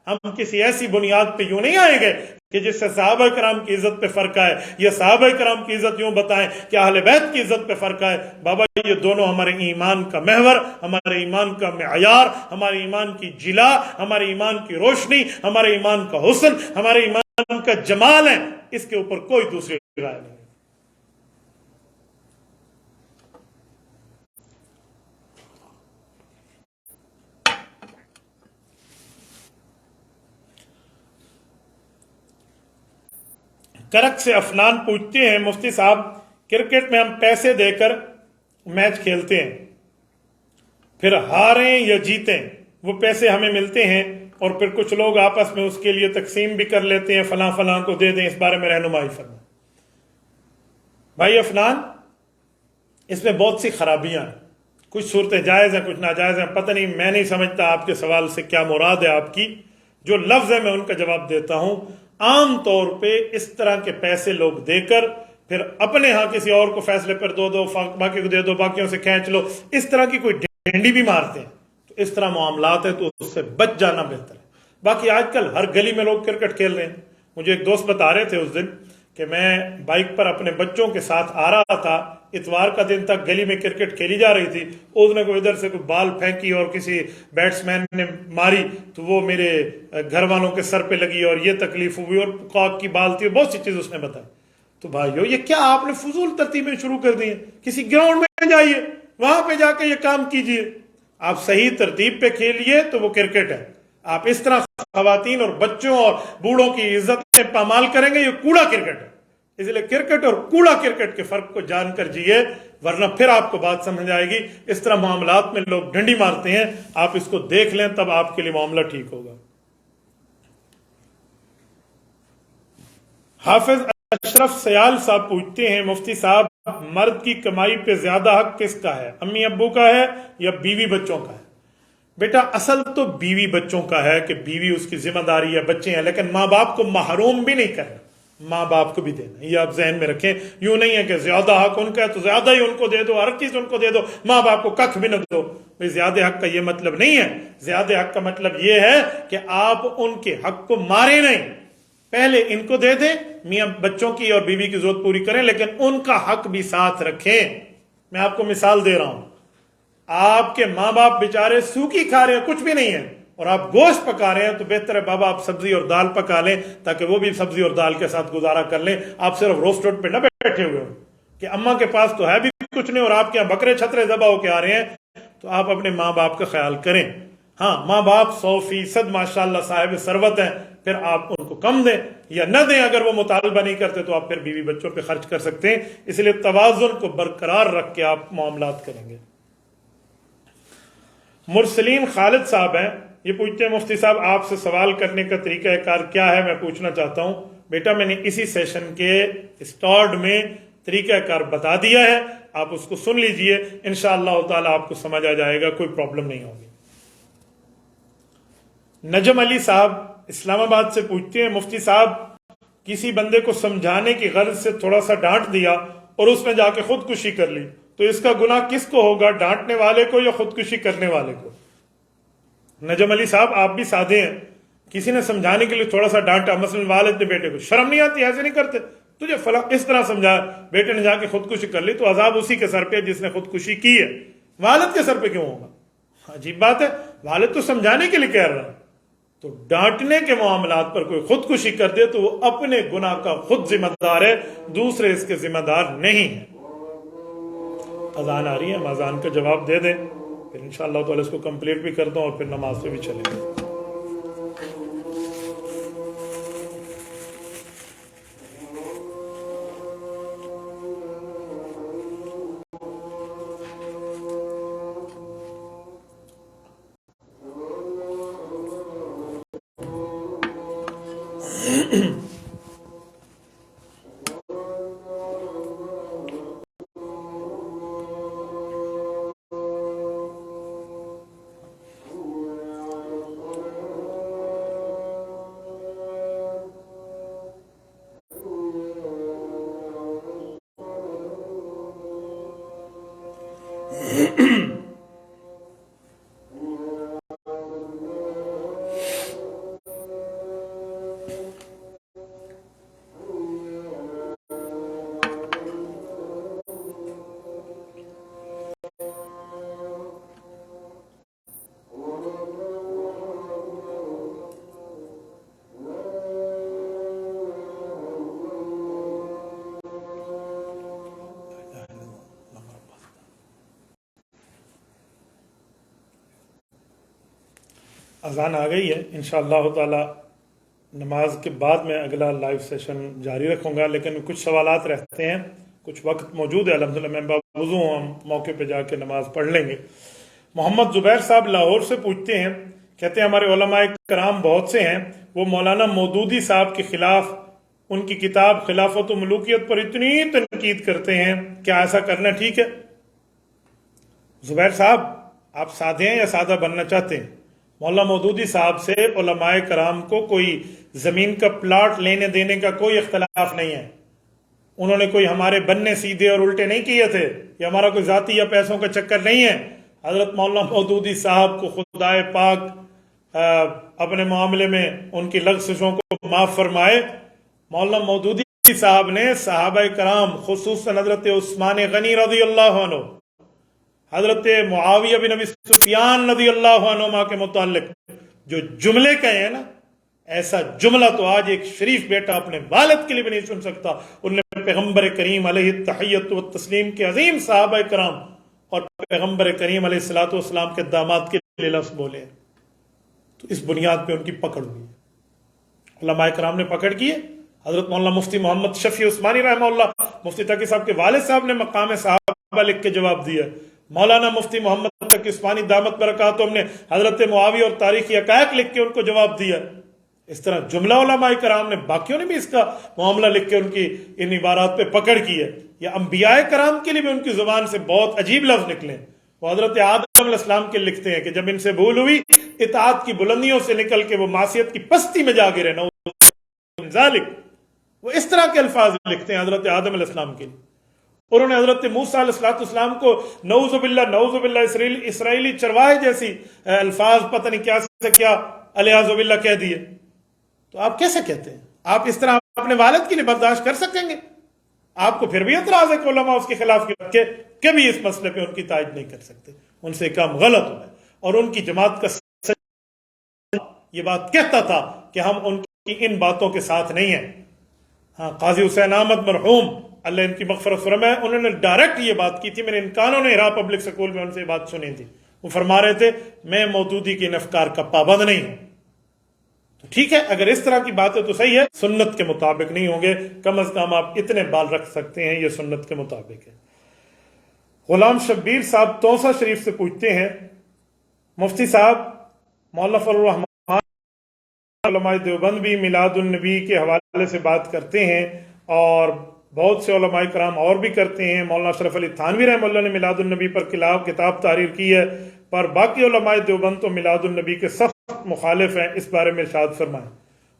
ہم کسی ایسی بنیاد پہ یوں نہیں آئیں گے کہ جس سے صحابہ کرام کی عزت پہ فرق آئے یا صحابہ کرام کی عزت یوں بتائیں کہ اہل بیت کی عزت پہ فرق آئے. بابا یہ دونوں ہمارے ایمان کا محور، ہمارے ایمان کا معیار، ہمارے ایمان کی جلا، ہمارے ایمان کی روشنی، ہمارے ایمان کا حسن، ہمارے ایمان کا جمال ہے. اس کے اوپر کوئی دوسری رائے نہیں. کرک سے افنان پوچھتے ہیں، مفتی صاحب کرکٹ میں ہم پیسے دے کر میچ کھیلتے ہیں، پھر ہاریں یا جیتیں وہ پیسے ہمیں ملتے ہیں اور پھر کچھ لوگ آپس میں اس کے لیے تقسیم بھی کر لیتے ہیں، فلاں فلاں کو دے دیں. اس بارے میں رہنمائی فرمائیں. بھائی افنان، اس میں بہت سی خرابیاں ہیں. کچھ صورتیں جائز ہیں کچھ ناجائز ہیں، پتہ نہیں، میں نہیں سمجھتا آپ کے سوال سے کیا مراد ہے آپ کی۔ جو لفظ ہے میں ان کا جواب دیتا ہوں۔ عام طور پہ اس طرح کے پیسے لوگ دے کر پھر اپنے ہاں کسی اور کو فیصلے پر دو باقی کو دے دو، باقیوں سے کھینچ لو، اس طرح کی کوئی ڈنڈی بھی مارتے ہیں، تو اس طرح معاملات ہیں تو اس سے بچ جانا بہتر ہے۔ باقی آج کل ہر گلی میں لوگ کرکٹ کھیل رہے ہیں۔ مجھے ایک دوست بتا رہے تھے اس دن کہ میں بائک پر اپنے بچوں کے ساتھ آ رہا تھا، اتوار کا دن تک گلی میں کرکٹ کھیلی جا رہی تھی، اس نے کوئی ادھر سے کوئی بال پھینکی اور کسی بیٹس مین نے ماری تو وہ میرے گھر والوں کے سر پہ لگی اور یہ تکلیف ہوئی اور کاک کی بال تھی، بہت سی چیز اس نے بتائی۔ تو بھائیو یہ کیا آپ نے فضول ترتیبیں شروع کر دی ہیں؟ کسی گراؤنڈ میں جائیے، وہاں پہ جا کے یہ کام کیجئے۔ آپ صحیح ترتیب پہ کھیلیے تو وہ کرکٹ ہے۔ آپ اس طرح خواتین اور بچوں اور بوڑھوں کی عزت پامال کریں گے، یہ کوڑا کرکٹ ہے۔ اس لیے کرکٹ اور کوڑا کرکٹ کے فرق کو جان کر جیے، ورنہ پھر آپ کو بات سمجھ آئے گی۔ اس طرح معاملات میں لوگ ڈنڈی مارتے ہیں، آپ اس کو دیکھ لیں تب آپ کے لیے معاملہ ٹھیک ہوگا۔ حافظ اشرف سیال صاحب پوچھتے ہیں، مفتی صاحب مرد کی کمائی پہ زیادہ حق کس کا ہے، امی ابو کا ہے یا بیوی بچوں کا ہے؟ بیٹا اصل تو بیوی بچوں کا ہے کہ بیوی اس کی ذمہ داری ہے، بچے ہیں، لیکن ماں باپ کو محروم بھی نہیں کرنا، ماں باپ کو بھی دینا۔ یہ آپ ذہن میں رکھیں، یوں نہیں ہے کہ زیادہ حق ان کا ہے تو زیادہ ہی ان کو دے دو، ہر چیز ان کو دے دو، ماں باپ کو ککھ بھی نہ دو۔ بھئی زیادہ حق کا یہ مطلب نہیں ہے۔ زیادہ حق کا مطلب یہ ہے کہ آپ ان کے حق کو مارے نہیں، پہلے ان کو دے دیں، میاں بچوں کی اور بیوی کی ضرورت پوری کریں، لیکن ان کا حق بھی ساتھ رکھیں۔ میں آپ کو مثال دے رہا ہوں، آپ کے ماں باپ بیچارے سوکھی کھا رہے ہیں، کچھ بھی نہیں ہے، اور آپ گوشت پکا رہے ہیں، تو بہتر ہے بابا آپ سبزی اور دال پکا لیں تاکہ وہ بھی سبزی اور دال کے ساتھ گزارا کر لیں۔ آپ صرف روسٹڈ پہ نہ بیٹھے ہوئے ہوں کہ اماں کے پاس تو ہے بھی کچھ نہیں اور آپ کے یہاں بکرے چھترے ذبح ہو کے آ رہے ہیں۔ تو آپ اپنے ماں باپ کا خیال کریں۔ ہاں ماں باپ 100% ماشاءاللہ صاحب ثروت ہیں، پھر آپ ان کو کم دیں یا نہ دیں، اگر وہ مطالبہ نہیں کرتے تو آپ پھر بیوی بچوں پہ خرچ کر سکتے ہیں۔ اس لیے توازن کو برقرار رکھ کے آپ معاملات کریں گے۔ مرسلین خالد صاحب ہیں، یہ پوچھتے ہیں مفتی صاحب آپ سے سوال کرنے کا طریقہ کار کیا ہے؟ میں پوچھنا چاہتا ہوں بیٹا، میں نے اسی سیشن کے اسٹارٹ میں طریقہ کار بتا دیا ہے، آپ اس کو سن لیجئے، انشاءاللہ تعالی آپ کو سمجھ آ جائے گا، کوئی پرابلم نہیں ہوگی۔ نجم علی صاحب اسلام آباد سے پوچھتے ہیں، مفتی صاحب کسی بندے کو سمجھانے کی غرض سے تھوڑا سا ڈانٹ دیا اور اس نے جا کے خودکشی کر لی، تو اس کا گناہ کس کو ہوگا، ڈانٹنے والے کو یا خودکشی کرنے والے کو؟ نجم علی صاحب آپ بھی سادے ہیں، کسی نے سمجھانے کے لیے تھوڑا سا ڈانٹا، مثلا والد نے بیٹے کو، شرم نہیں آتی، ایسے نہیں کرتے، تجھے فلاں اس طرح سمجھا، بیٹے نے جا کے خودکشی کر لی، تو عذاب اسی کے سر پہ جس نے خودکشی کی ہے، والد کے سر پہ کیوں ہوگا؟ عجیب بات ہے، والد تو سمجھانے کے لیے کہہ رہا ہے۔ تو ڈانٹنے کے معاملات پر کوئی خودکشی کر دے تو وہ اپنے گناہ کا خود ذمہ دار ہے، دوسرے اس کے ذمہ دار نہیں ہیں۔ اذان آ رہی ہے، ہم اذان کا جواب دے دیں، پھر انشاءاللہ تعالی اس کو کمپلیٹ بھی کر دوں اور پھر نماز پہ بھی چلیں گے۔ اذان آ گئی ہے، انشاءاللہ تعالی نماز کے بعد میں اگلا لائیو سیشن جاری رکھوں گا، لیکن کچھ سوالات رہتے ہیں، کچھ وقت موجود ہے، الحمدللہ میں باوضو ہوں، ہم موقع پہ جا کے نماز پڑھ لیں گے۔ محمد زبیر صاحب لاہور سے پوچھتے ہیں، کہتے ہیں ہمارے علماء کرام بہت سے ہیں، وہ مولانا مودودی صاحب کے خلاف ان کی کتاب خلافت و ملوکیت پر اتنی تنقید کرتے ہیں، کیا ایسا کرنا ٹھیک ہے؟ زبیر صاحب آپ سادے ہیں یا سادہ بننا چاہتے ہیں؟ مولانا مودودی صاحب سے علماء کرام کو کوئی زمین کا پلاٹ لینے دینے کا کوئی اختلاف نہیں ہے. انہوں نے کوئی ہمارے بننے سیدھے اور الٹے نہیں کیے تھے. یہ ہمارا کوئی ذاتی یا پیسوں کا چکر نہیں ہے. حضرت مولانا مودودی صاحب کو خدائے پاک اپنے معاملے میں ان کی لغزشوں کو معاف فرمائے. مولانا مودودی صاحب نے صحابہ کرام خصوصاً حضرت عثمان غنی رضی اللہ عنہ، حضرت معاویہ بن ابی سفیان رضی اللہ عنہما کے متعلق جو جملے کہے ہیں نا، ایسا جملہ تو آج ایک شریف بیٹا اپنے والد کے لیے بھی نہیں سن سکتا. انہوں نے پیغمبر کریم علیہ التحیت والتسلیم کے عظیم صحابہ کرام اور پیغمبر کریم علیہ الصلوۃ والسلام کے داماد کے لیے لفظ بولے. تو اس بنیاد پہ ان کی پکڑ ہوئی. علماء کرام نے پکڑ کی ہے. حضرت مولانا مفتی محمد شفیع عثمانی رحمہ اللہ، مفتی تقی صاحب کے والد صاحب نے مقام صحابہ لکھ کے جواب دیا. مولانا مفتی محمد تقی عثمانی دامت برکاتہم نے حضرت معاویہ اور تاریخی حقائق لکھ کے ان کو جواب دیا. اس طرح جملہ علماء کرام نے باقیوں نے بھی اس کا معاملہ لکھ کے ان کی ان عبارات پہ پکڑ کی ہے. یا انبیاء کرام کے لیے بھی ان کی زبان سے بہت عجیب لفظ نکلے. وہ حضرت آدم علیہ السلام کے لکھتے ہیں کہ جب ان سے بھول ہوئی اطاعت کی بلندیوں سے نکل کے وہ معصیت کی پستی میں جا گرے. ذالک، وہ اس طرح کے الفاظ لکھتے ہیں حضرت آدم علیہ السلام کے لیے. انہوں نے حضرت موسیٰ علیہ السلام کو نعوذ باللہ اسرائیلی چرواہے جیسی الفاظ پتہ نہیں کیا سے کیا الیاذ باللہ کہہ دیے. تو آپ کیسے کہتے ہیں؟ آپ اس طرح اپنے والد کی نہیں برداشت کر سکیں گے؟ آپ کو پھر بھی اعتراض ہے کہ علماء اس کے خلاف کے کبھی اس مسئلے پہ ان کی تائید نہیں کر سکتے. ان سے کام غلط ہوا ہے. اور ان کی جماعت کا یہ بات کہتا تھا کہ ہم ان کی ان باتوں کے ساتھ نہیں ہیں. ہاں، قاضی حسین احمد مرحوم اللہ ان کی مغفرت فرمائے، انہوں نے ڈائریکٹ یہ بات کی تھی. میں نے ان کانوں نے ہرا پبلک سکول میں ان سے یہ بات سنی تھی. وہ فرما رہے تھے میں مودودی کے ان افکار کا پابند نہیں ہوں. تو ٹھیک ہے، اگر اس طرح کی بات ہے تو صحیح ہے، سنت کے مطابق نہیں ہوں گے. کم از کم آپ اتنے بال رکھ سکتے ہیں، یہ سنت کے مطابق ہے. غلام شبیر صاحب توسا شریف سے پوچھتے ہیں، مفتی صاحب مولانا فضل الرحمان علماء دیوبند بھی میلاد النبی کے حوالے سے بات کرتے ہیں اور بہت سے علماء کرام اور بھی کرتے ہیں. مولانا اشرف علی تھانوی رحمہ اللہ نے میلاد النبی پر کتاب تحریر کی ہے، پر باقی علماء دیوبند تو میلاد النبی کے سخت مخالف ہیں. اس بارے میں ارشاد فرمائیں.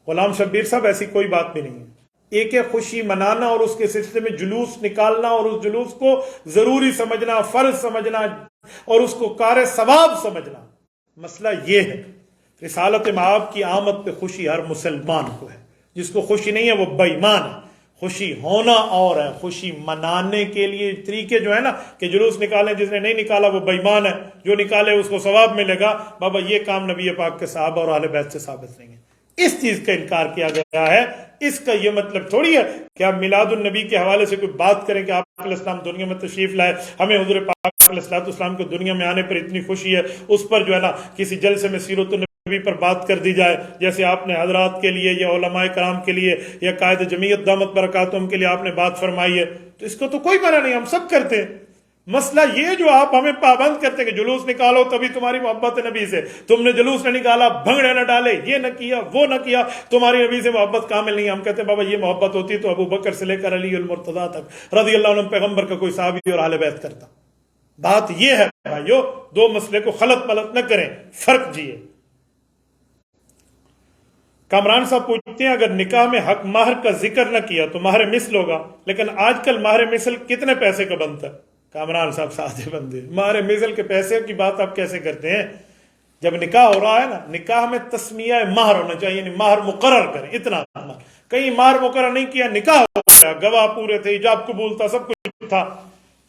غلام شبیر صاحب ایسی کوئی بات بھی نہیں ہے. ایک ہے خوشی منانا اور اس کے سلسلے میں جلوس نکالنا اور اس جلوس کو ضروری سمجھنا، فرض سمجھنا اور اس کو کار ثواب سمجھنا. مسئلہ یہ ہے رسالت مآب کی آمد پہ خوشی ہر مسلمان کو ہے. جس کو خوشی نہیں ہے وہ بے ایمان ہے. خوشی ہونا اور ہے، خوشی منانے کے لیے طریقے جو ہے نا کہ جلوس نکالیں، جس نے نہیں نکالا وہ بے ایمان ہے، جو نکالے اس کو ثواب ملے گا. بابا یہ کام نبی پاک کے صحابہ اور اہل بیت سے ثابت نہیں ہے. اس چیز کا انکار کیا گیا ہے. اس کا یہ مطلب تھوڑی ہے کہ آپ میلاد النبی کے حوالے سے کوئی بات کریں کہ آپ علیہ السلام دنیا میں تشریف لائے، ہمیں حضور پاک علیہ السلام کو دنیا میں آنے پر اتنی خوشی ہے، اس پر جو ہے نا کسی جلسے میں سیرت النبی پر بات کر دی جائے، جیسے آپ نے حضرات کے لیے یا علماء کرام کے لیے یا قائد جمعیت دامت برکاتہم کے لیے آپ نے بات فرمائی ہے. تو اس کو تو کوئی منع نہیں، ہم سب کرتے ہیں. مسئلہ یہ جو آپ ہمیں پابند کرتے ہیں کہ جلوس نکالو تبھی تمہاری محبت نبی سے، تم نے جلوس نہ نکالا، بھنگڑے نہ ڈالے، یہ نہ کیا وہ نہ کیا، تمہاری نبی سے محبت کامل نہیں. ہم کہتے ہیں بابا یہ محبت ہوتی تو ابو بکر سے لے کر علی المرتضیٰ تک رضی اللہ عنہ پیغمبر کا کوئی صحابی اور اہل بیت کرتا. بات یہ ہے بھائیو، دو مسئلے کو خلط ملط نہ کریں، فرق جیے. کامران صاحب پوچھتے ہیں اگر نکاح میں حق مہر کا ذکر نہ کیا تو مہر مثل ہوگا، لیکن آج کل مہر مثل کتنے پیسے کا بنتا ہے؟ کامران صاحب سادے بندے، مہر مثل کے پیسے کی بات آپ کیسے کرتے ہیں؟ جب نکاح ہو رہا ہے نا، نکاح میں تسمیہ مہر ہونا چاہیے، یعنی مہر مقرر کریں اتنا. کہیں مہر مقرر نہیں کیا، نکاح ہو گیا، گواہ پورے تھے، ایجاب قبول تھا، سب کچھ تھا،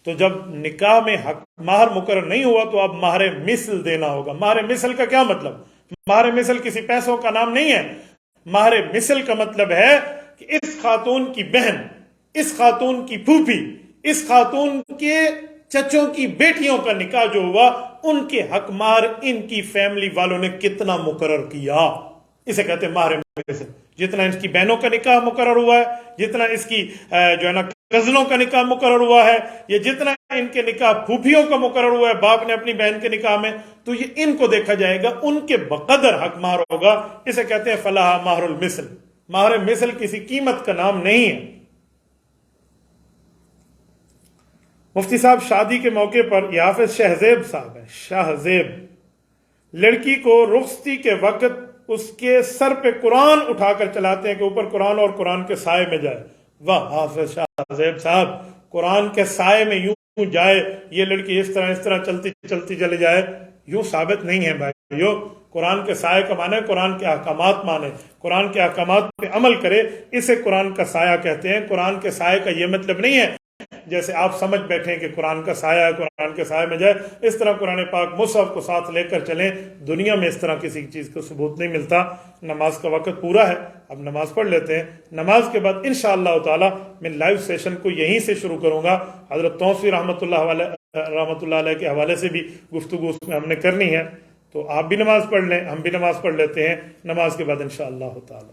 تو جب نکاح میں مہر مقرر نہیں ہوا تو اب مہر مثل دینا ہوگا. مہر مثل کا کیا مطلب؟ مہر مثل کسی پیسوں کا نام نہیں ہے. مہر مثل کا مطلب ہے کہ اس خاتون کی بہن، اس خاتون کی پھوپھی، اس خاتون کے چچوں کی بیٹیوں کا نکاح جو ہوا، ان کے حق مہر ان کی فیملی والوں نے کتنا مقرر کیا، اسے کہتے ہیں مہر مثل. جتنا اس کی بہنوں کا نکاح مقرر ہوا ہے، جتنا اس کی جو ہے نا کزنوں کا نکاح مقرر ہوا ہے، یا جتنا ان کے نکاح پھوپھیوں کا مقرر ہوا ہے باپ نے اپنی بہن کے نکاح میں، تو یہ ان کو دیکھا جائے گا، ان کے بقدر حق مہر ہوگا. اسے کہتے ہیں فلاح مہر المثل. مہر مثل کسی قیمت کا نام نہیں ہے. مفتی صاحب شادی کے موقع پر یہ حافظ شہزیب صاحب ہیں، شہزیب، لڑکی کو رخصتی کے وقت اس کے سر پہ قرآن اٹھا کر چلاتے ہیں کہ اوپر قرآن اور قرآن کے سائے میں جائے۔ واہ حافظ شہزیب صاحب، قرآن کے سائے میں یوں جائے، یہ لڑکی اس طرح چلتی چلتی چلی جائے، یوں ثابت نہیں ہے بھائیو۔ قرآن کے سائے کا معنی قرآن کے احکامات مانے، قرآن کے احکامات پہ عمل کرے، اسے قرآن کا سایہ کہتے ہیں۔ قرآن کے سائے کا یہ مطلب نہیں ہے جیسے آپ سمجھ بیٹھیں کہ قرآن کا سایہ ہے، قرآن کے سائے میں جائے، اس طرح قرآن پاک مصحف کو ساتھ لے کر چلیں۔ دنیا میں اس طرح کسی چیز کا ثبوت نہیں ملتا۔ نماز کا وقت پورا ہے، اب نماز پڑھ لیتے ہیں۔ نماز کے بعد انشاءاللہ تعالی میں لائیو سیشن کو یہیں سے شروع کروں گا۔ حضرت توسیع رحمۃ اللہ علیہ کے حوالے سے بھی گفتگو اس میں ہم نے کرنی ہے، تو آپ بھی نماز پڑھ لیں، ہم بھی نماز پڑھ لیتے ہیں۔ نماز کے بعد انشاءاللہ تعالی